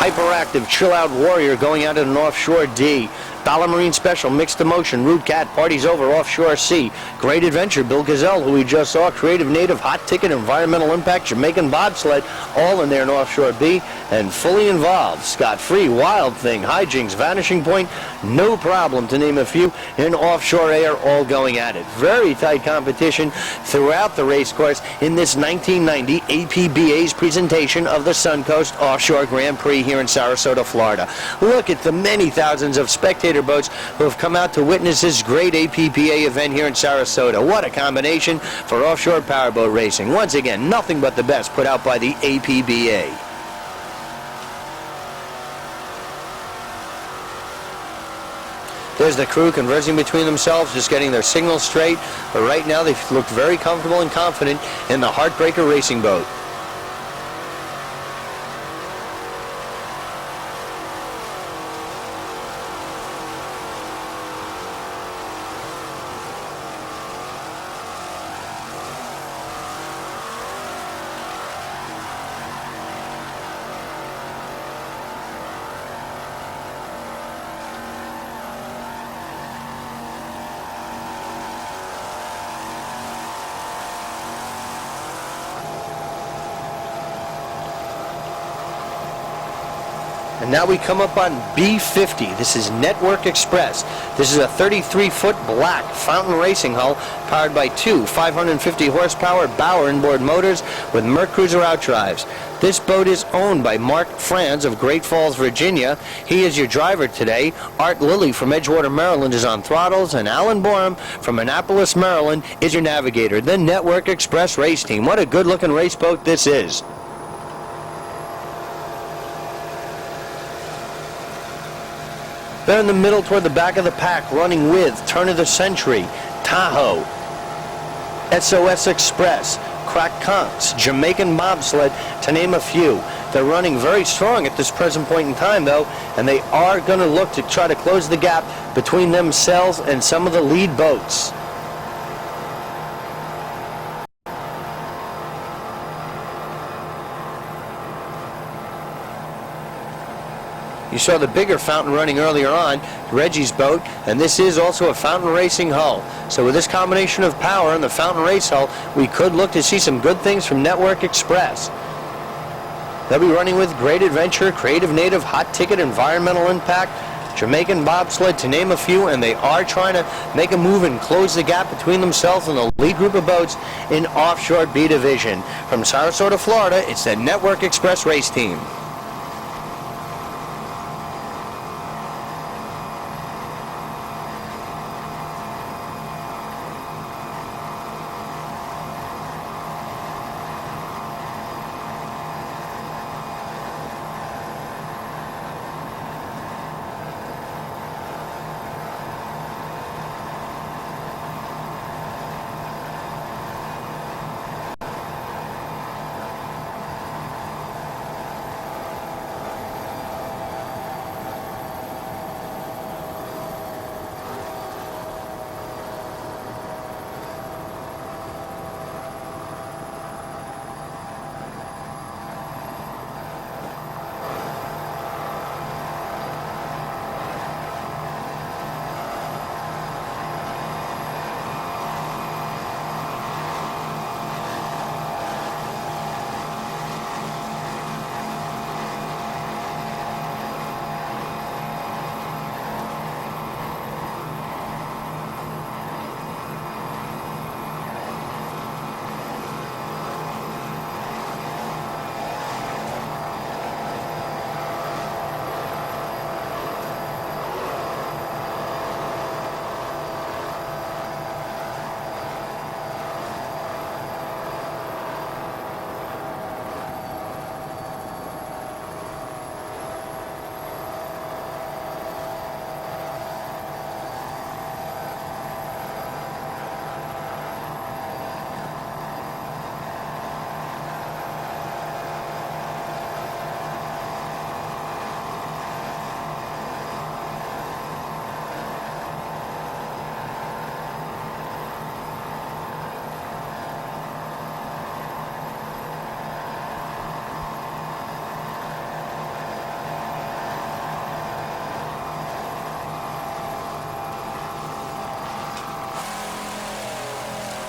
A: Hyperactive, Chill Out Warrior going at it in Offshore D. Dollar Marine Special, Mixed Emotion, Rude Cat, Party's Over, Offshore C. Great Adventure, Bill Gazelle, who we just saw, Creative Native, Hot Ticket, Environmental Impact, Jamaican Bobsled, all in there in Offshore B, and fully involved, Scott Free, Wild Thing, Hijinks, Vanishing Point, No Problem, to name a few, in Offshore A are all going at it. Very tight competition throughout the race course in this 1990 APBA's presentation of the Suncoast Offshore Grand Prix here in Sarasota, Florida. Look at the many thousands of spectator boats who have come out to witness this great APBA event here in Sarasota. What a combination for offshore powerboat racing. Once again, nothing but the best put out by the APBA. There's the crew conversing between themselves, just getting their signals straight. But right now they look very comfortable and confident in the Heartbreaker racing boat. And now we come up on B50. This is Network Express. This is a 33-foot black fountain racing hull powered by two 550 horsepower Bauer inboard motors with Merc Cruiser outdrives. This boat is owned by Mark Franz of Great Falls, Virginia. He is your driver today. Art Lilly from Edgewater, Maryland is on throttles, and Alan Borum from Annapolis, Maryland is your navigator. The Network Express race team. What a good-looking race boat this is. They're in the middle toward the back of the pack, running with Turn of the Century, Tahoe, SOS Express, Crack Conks, Jamaican Bobsled, to name a few. They're running very strong at this present point in time, though, and they are going to look to try to close the gap between themselves and some of the lead boats. You saw the bigger fountain running earlier on, Reggie's boat, and this is also a fountain racing hull. So with this combination of power and the fountain race hull, we could look to see some good things from Network Express. They'll be running with Great Adventure, Creative Native, Hot Ticket, Environmental Impact, Jamaican Bobsled, to name a few, and they are trying to make a move and close the gap between themselves and the lead group of boats in Offshore B Division. From Sarasota, Florida, it's the Network Express race team.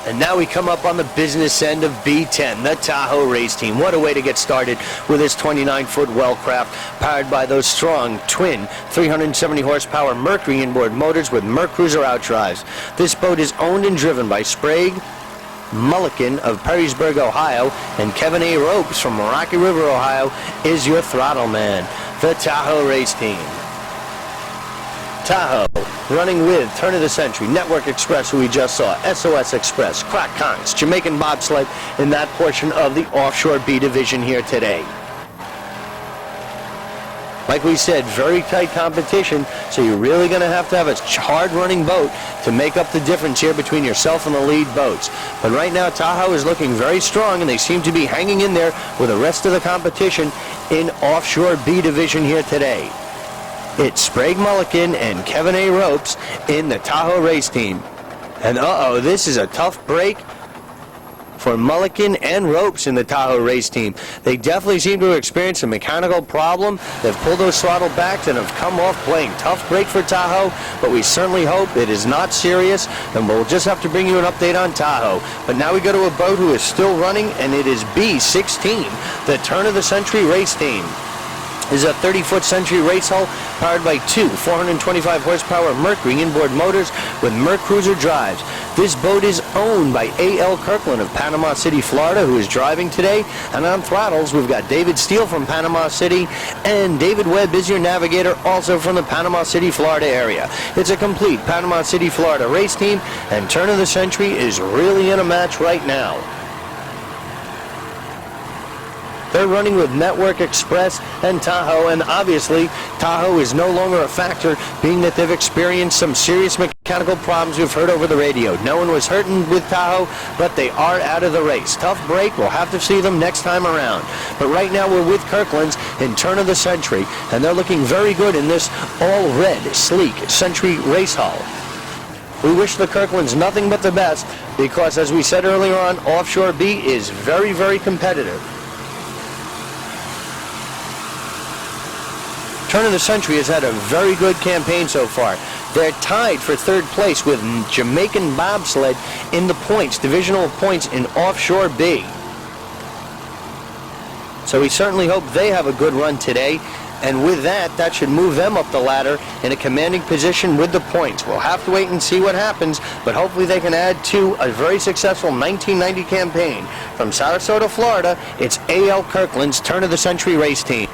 A: And now we come up on the business end of B10, the Tahoe race team. What a way to get started with this 29-foot Wellcraft, powered by those strong twin 370 horsepower Mercury inboard motors with Merc Cruiser outdrives. This boat is owned and driven by Sprague Mulliken of Perrysburg, Ohio, and Kevin A. Ropes from Rocky River, Ohio, is your throttle man. The Tahoe race team. Tahoe, running with Turn of the Century, Network Express, who we just saw, SOS Express, Crack Conks, Jamaican Bobsled in that portion of the Offshore B Division here today. Like we said, very tight competition, so you're really going to have a hard-running boat to make up the difference here between yourself and the lead boats. But right now, Tahoe is looking very strong, and they seem to be hanging in there with the rest of the competition in Offshore B Division here today. It's Sprague Mulliken and Kevin A. Ropes in the Tahoe race team. And this is a tough break for Mulliken and Ropes in the Tahoe race team. They definitely seem to have experienced a mechanical problem. They've pulled those throttle backs and have come off playing. Tough break for Tahoe, but we certainly hope it is not serious, and we'll just have to bring you an update on Tahoe. But now we go to a boat who is still running, and it is B16, the Turn of the Century race team. is a 30-foot Century race hull powered by two 425 horsepower Mercury inboard motors with Merc Cruiser drives. This boat is owned by A.L. Kirkland of Panama City, Florida, who is driving today. And on throttles, we've got David Steele from Panama City, and David Webb is your navigator, also from the Panama City, Florida area. It's a complete Panama City, Florida race team, and Turn of the Century is really in a match right now. They're running with Network Express and Tahoe, and obviously Tahoe is no longer a factor, being that they've experienced some serious mechanical problems we've heard over the radio. No one was hurting with Tahoe, but they are out of the race. Tough break. We'll have to see them next time around. But right now we're with Kirkland's in Turn of the Century, and they're looking very good in this all-red, sleek Century race hull. We wish the Kirklands nothing but the best, because as we said earlier on, Offshore B is very, very competitive. Turn of the Century has had a very good campaign so far. They're tied for third place with Jamaican Bobsled in the points, divisional points in Offshore B. So we certainly hope they have a good run today. And with that, that should move them up the ladder in a commanding position with the points. We'll have to wait and see what happens, but hopefully they can add to a very successful 1990 campaign. From Sarasota, Florida, it's A.L. Kirkland's Turn of the Century race team.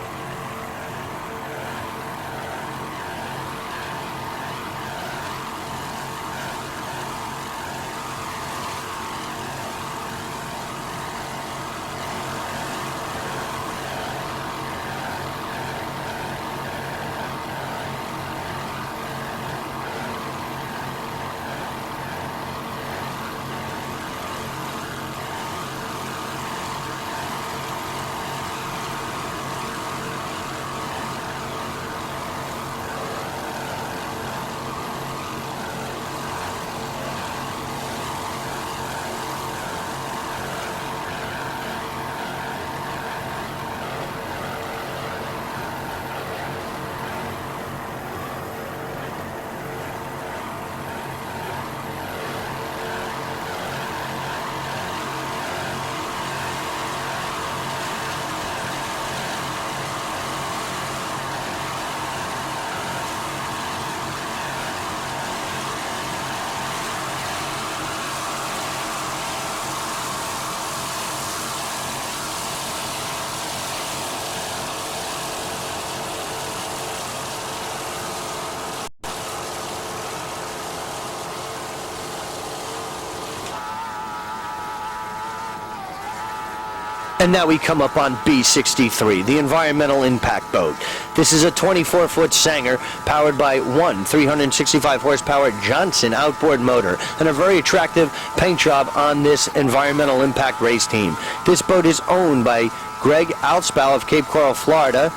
A: And now we come up on B63, the Environmental Impact Boat. This is a 24-foot Sanger powered by one 365 horsepower Johnson outboard motor and a very attractive paint job on this Environmental Impact race team. This boat is owned by Greg Altspow of Cape Coral, Florida.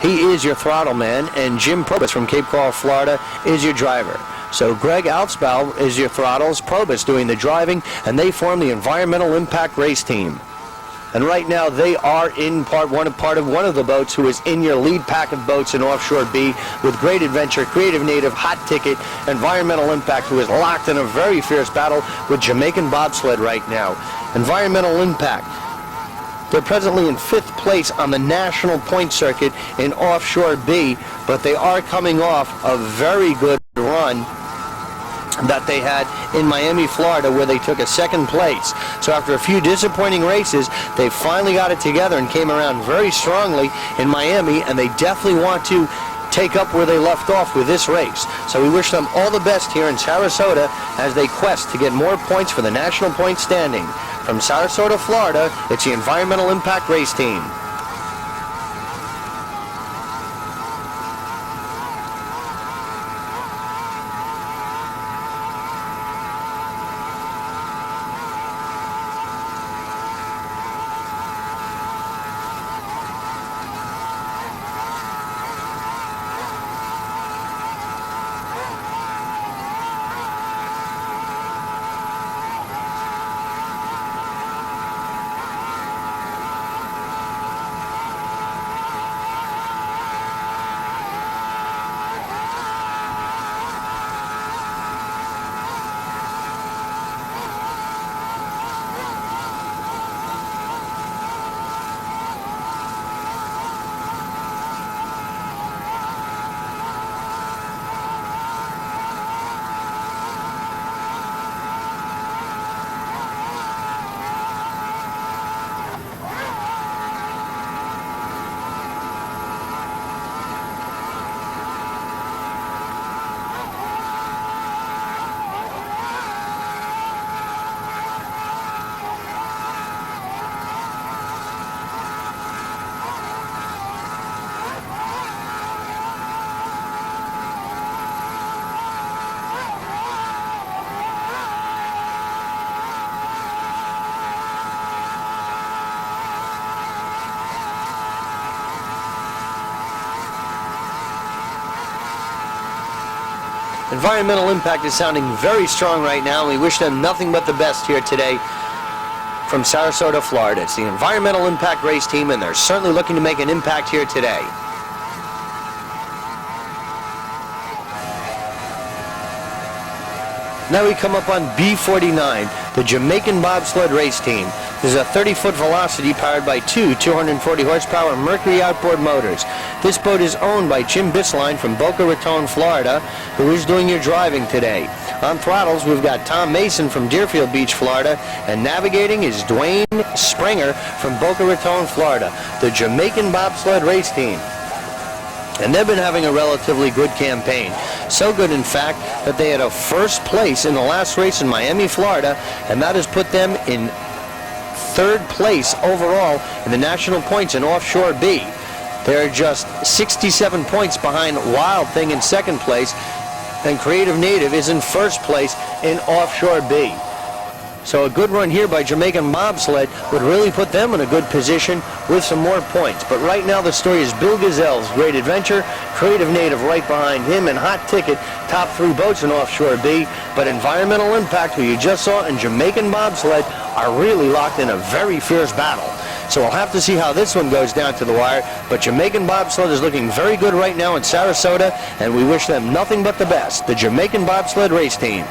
A: He is your throttle man, and Jim Probus from Cape Coral, Florida is your driver. So Greg Altspow is your throttles, Probus doing the driving, and they form the Environmental Impact race team. And right now they are in part of one of the boats who is in your lead pack of boats in Offshore B with Great Adventure, Creative Native, Hot Ticket, Environmental Impact, who is locked in a very fierce battle with Jamaican Bobsled right now. Environmental Impact, they're presently in 5th place on the national point circuit in Offshore B, but they are coming off a very good run that they had in Miami, Florida, where they took a 2nd place. So after a few disappointing races, they finally got it together and came around very strongly in Miami, and they definitely want to take up where they left off with this race. So we wish them all the best here in Sarasota as they quest to get more points for the national point standing. From Sarasota, Florida, it's the Environmental Impact race team. Environmental Impact is sounding very strong right now, and we wish them nothing but the best here today from Sarasota, Florida. It's the Environmental Impact race team, and they're certainly looking to make an impact here today. Now we come up on B49, the Jamaican Bobsled race team. This is a 30-foot velocity powered by two 240 horsepower Mercury outboard motors. This boat is owned by Jim Bisline from Boca Raton, Florida, who is doing your driving today. On throttles, we've got Tom Mason from Deerfield Beach, Florida, and navigating is Dwayne Springer from Boca Raton, Florida, the Jamaican Bobsled race team. And they've been having a relatively good campaign. So good, in fact, that they had a first place in the last race in Miami, Florida, and that has put them in third place overall in the national points in Offshore B. They're just 67 points behind Wild Thing in second place, and Creative Native is in first place in Offshore B. So a good run here by Jamaican Bobsled would really put them in a good position with some more points. But right now the story is Bill Gazelle's Great Adventure, Creative Native right behind him, and Hot Ticket, top three boats in Offshore B. But Environmental Impact, who you just saw, and Jamaican Bobsled are really locked in a very fierce battle. So we'll have to see how this one goes down to the wire. But Jamaican Bobsled is looking very good right now in Sarasota, and we wish them nothing but the best. The Jamaican Bobsled race team.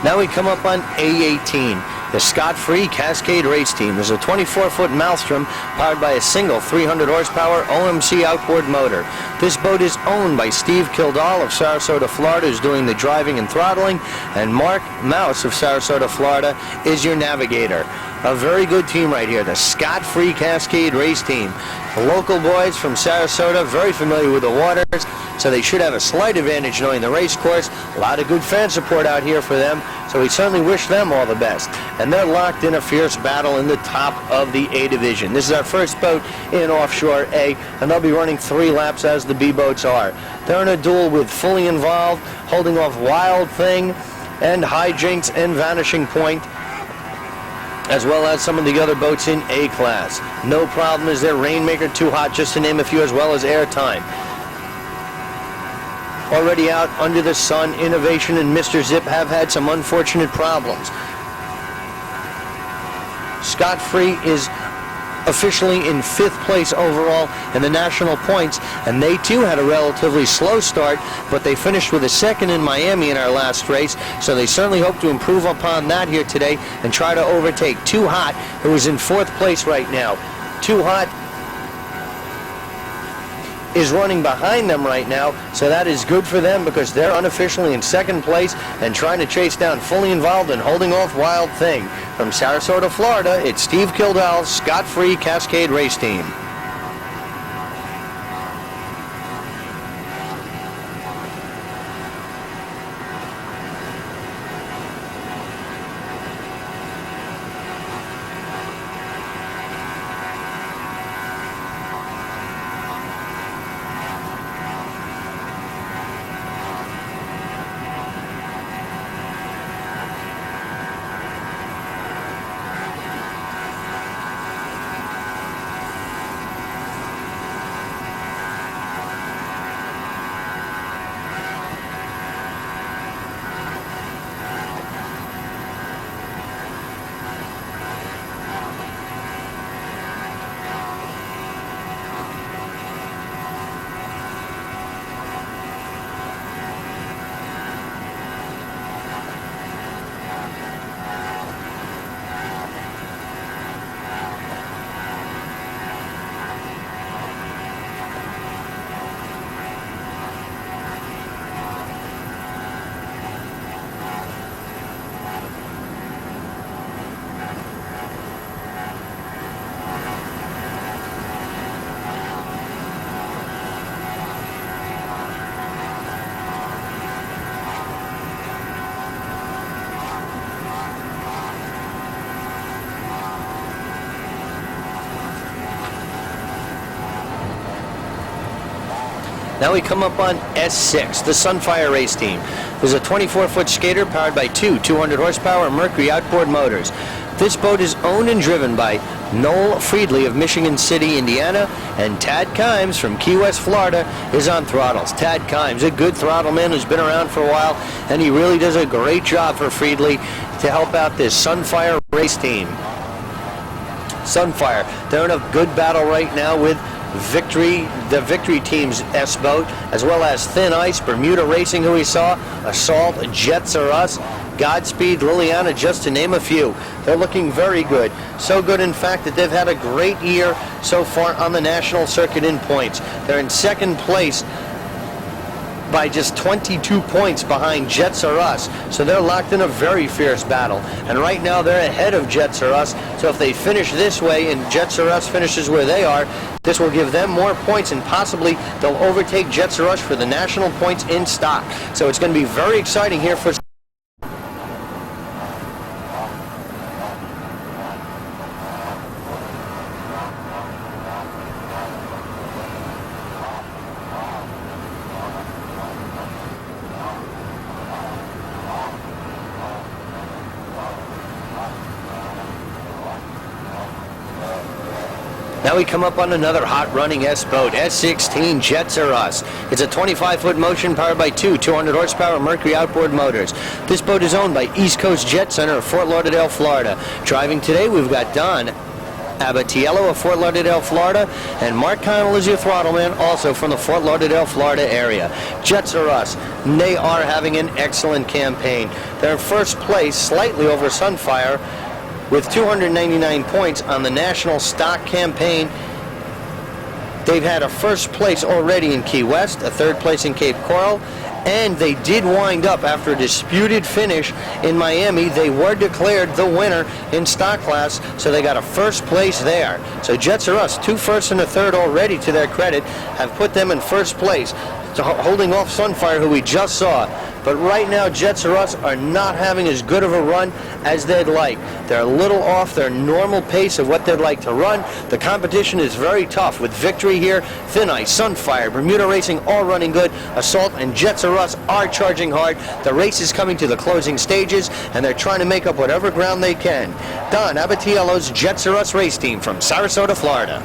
A: Now we come up on A18, the Scot-Free Cascade race team. There's a 24-foot Maelstrom powered by a single 300 horsepower OMC outboard motor. This boat is owned by Steve Kildall of Sarasota, Florida, who's doing the driving and throttling, and Mark Mouse of Sarasota, Florida, is your navigator. A very good team right here, the Scot-Free Cascade race team. The local boys from Sarasota, very familiar with the waters, so they should have a slight advantage knowing the race course. A lot of good fan support out here for them, so we certainly wish them all the best. And they're locked in a fierce battle in the top of the A division. This is our first boat in Offshore A, and they'll be running 3 laps as the B boats are. They're in a duel with Fully Involved, holding off Wild Thing and Hijinks and Vanishing Point, as well as some of the other boats in A class. No Problem is their Rainmaker, Too Hot, just to name a few, as well as Airtime. Already out Under the Sun, Innovation, and Mr. Zip have had some unfortunate problems. Scot-Free is officially in 5th place overall in the national points, and they too had a relatively slow start, but they finished with a 2nd in Miami in our last race, so they certainly hope to improve upon that here today and try to overtake Too Hot, who is in 4th place right now. Too Hot is running behind them right now, so that is good for them because they're unofficially in second place and trying to chase down Fully Involved and Holding Off Wild Thing. From Sarasota, Florida, it's Steve Kildall's Scot-Free Cascade Race Team. Now we come up on S6, the Sunfire Race Team. There's a 24-foot skater powered by two 200-horsepower Mercury outboard motors. This boat is owned and driven by Noel Friedley of Michigan City, Indiana, and Tad Kimes from Key West, Florida, is on throttles. Tad Kimes, a good throttle man who's been around for a while, and he really does a great job for Friedley to help out this Sunfire Race Team. Sunfire, they're in a good battle right now with Victory, the Victory Team's S-Boat, as well as Thin Ice, Bermuda Racing, who we saw, Assault, Jets Are Us, Godspeed, Liliana, just to name a few. They're looking very good. So good, in fact, that they've had a great year so far on the national circuit in points. They're in second place by just 22 points behind Jets Are Us. So they're locked in a very fierce battle. And right now they're ahead of Jets Are Us. So if they finish this way and Jets Are Us finishes where they are, this will give them more points and possibly they'll overtake Jets Are Us for the national points in stock. So it's going to be very exciting here for Now we come up on another hot running S-Boat, S16 Jets Are Us. It's a 25-foot motion powered by two 200-horsepower Mercury outboard motors. This boat is owned by East Coast Jet Center of Fort Lauderdale, Florida. Driving today, we've got Don Abatiello of Fort Lauderdale, Florida, and Mark Connell is your throttle man, also from the Fort Lauderdale, Florida area. Jets Are Us, they are having an excellent campaign. They're in first place, slightly over Sunfire, with 299 points on the national stock campaign. They've had a first place already in Key West, a third place in Cape Coral, and they did wind up after a disputed finish in Miami. They were declared the winner in stock class, so they got a first place there. So Jets Are Us, two firsts and a third already to their credit, have put them in first place, holding off Sunfire, who we just saw. But right now, Jets Are Us are not having as good of a run as they'd like. They're a little off their normal pace of what they'd like to run. The competition is very tough with Victory here, Thin Ice, Sunfire, Bermuda Racing, all running good. Assault and Jets Are Us are charging hard. The race is coming to the closing stages, and they're trying to make up whatever ground they can. Don Abatiello's Jets Are Us race team from Sarasota, Florida.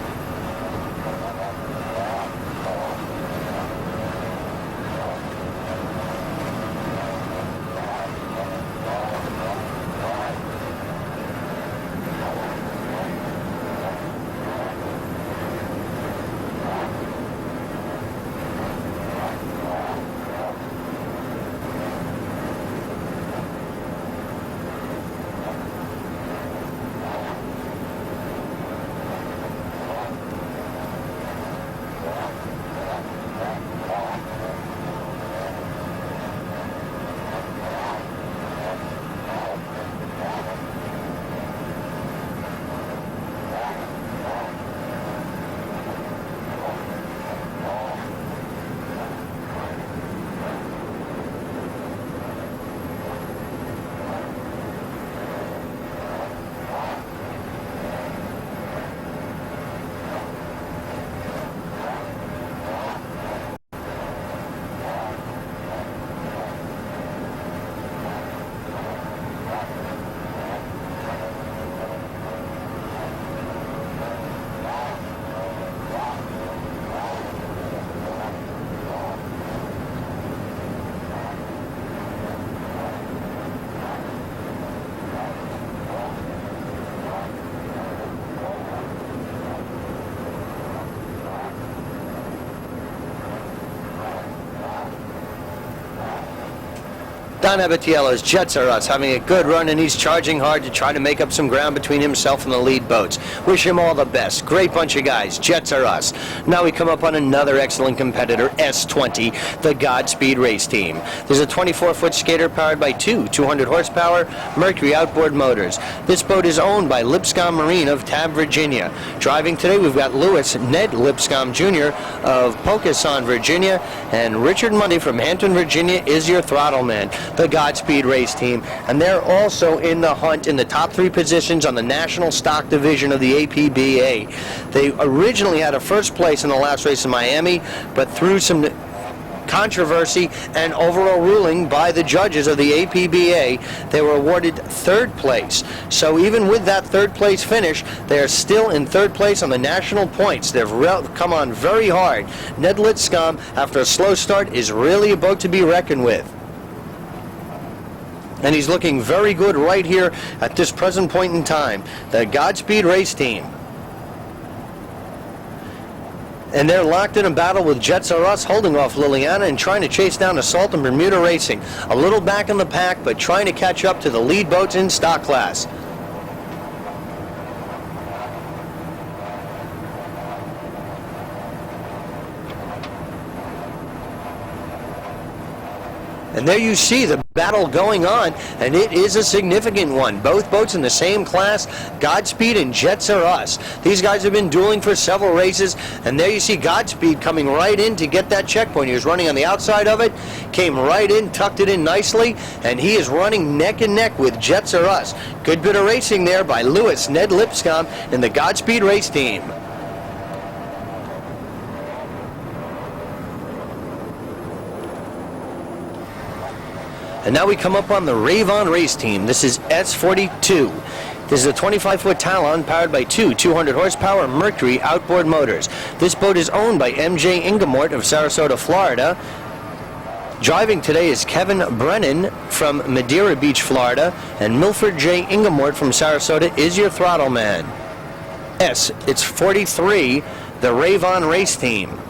A: Don Abatiello's Jets Are Us having a good run, and he's charging hard to try to make up some ground between himself and the lead boats. Wish him all the best. Great bunch of guys. Jets Are Us. Now we come up on another excellent competitor, S20, the Godspeed race team. There's a 24-foot skater powered by two 200-horsepower Mercury outboard motors. This boat is owned by Lipscomb Marine of Tab, Virginia. Driving today, we've got Lewis Ned Lipscomb Jr. of Poquoson, Virginia, and Richard Mundy from Hampton, Virginia is your throttle man. The Godspeed race team, and they're also in the hunt in the top 3 positions on the National Stock Division of the APBA. They originally had a first place in the last race in Miami, but through some controversy and overall ruling by the judges of the APBA, they were awarded 3rd place. So even with that 3rd place finish, they are still in 3rd place on the national points. They've come on very hard. Ned Lipscomb, after a slow start, is really a boat to be reckoned with. And he's looking very good right here at this present point in time. The Godspeed race team. And they're locked in a battle with Jets Are Us, holding off Liliana and trying to chase down Assault and Bermuda Racing. A little back in the pack, but trying to catch up to the lead boats in stock class. And there you see the battle going on, and it is a significant one. Both boats in the same class, Godspeed and Jets Are Us. These guys have been dueling for several races, and there you see Godspeed coming right in to get that checkpoint. He was running on the outside of it, came right in, tucked it in nicely, and he is running neck and neck with Jets Are Us. Good bit of racing there by Lewis Ned Lipscomb in the Godspeed race team. And now we come up on the Ravon race team. This is S42. This is a 25-foot Talon powered by two 200-horsepower Mercury outboard motors. This boat is owned by M.J. Ingemort of Sarasota, Florida. Driving today is Kevin Brennan from Madeira Beach, Florida, and Milford J. Ingemort from Sarasota is your throttle man. It's 43, the Ravon race team.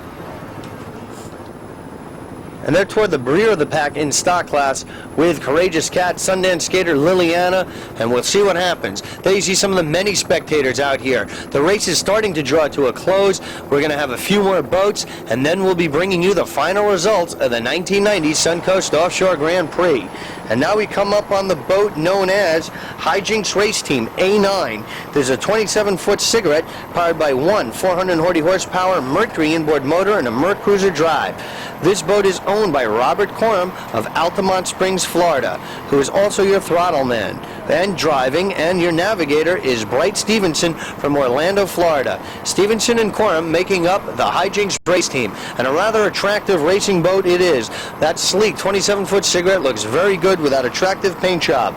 A: And they're toward the rear of the pack in stock class with Courageous Cat, Sundance Skater, Liliana, and we'll see what happens. There you see some of the many spectators out here. The race is starting to draw to a close. We're going to have a few more boats, and then we'll be bringing you the final results of the 1990 Suncoast Offshore Grand Prix. And now we come up on the boat known as Hijinks Race Team A9. There's a 27-foot cigarette powered by one 440-horsepower Mercury inboard motor and a Mercruiser drive. This boat is owned by Robert Coram of Altamont Springs, Florida, who is also your throttle man. And driving and your navigator is Bright Stevenson from Orlando, Florida. Stevenson and Coram making up the Hijinks Race Team, and a rather attractive racing boat it is. That sleek 27-foot cigarette looks very good with that attractive paint job.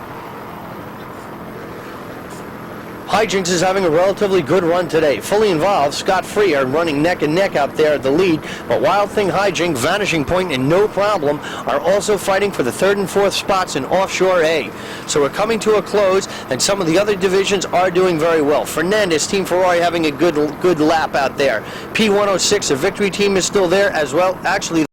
A: Hijinks is having a relatively good run today. Fully Involved, Scott Free are running neck and neck out there at the lead, but Wild Thing Hijink, Vanishing Point, and No Problem are also fighting for the 3rd and 4th spots in Offshore A. So we're coming to a close, and some of the other divisions are doing very well. Fernandez, Team Ferrari, having a good lap out there. P106, a Victory team, is still there as well. Actually,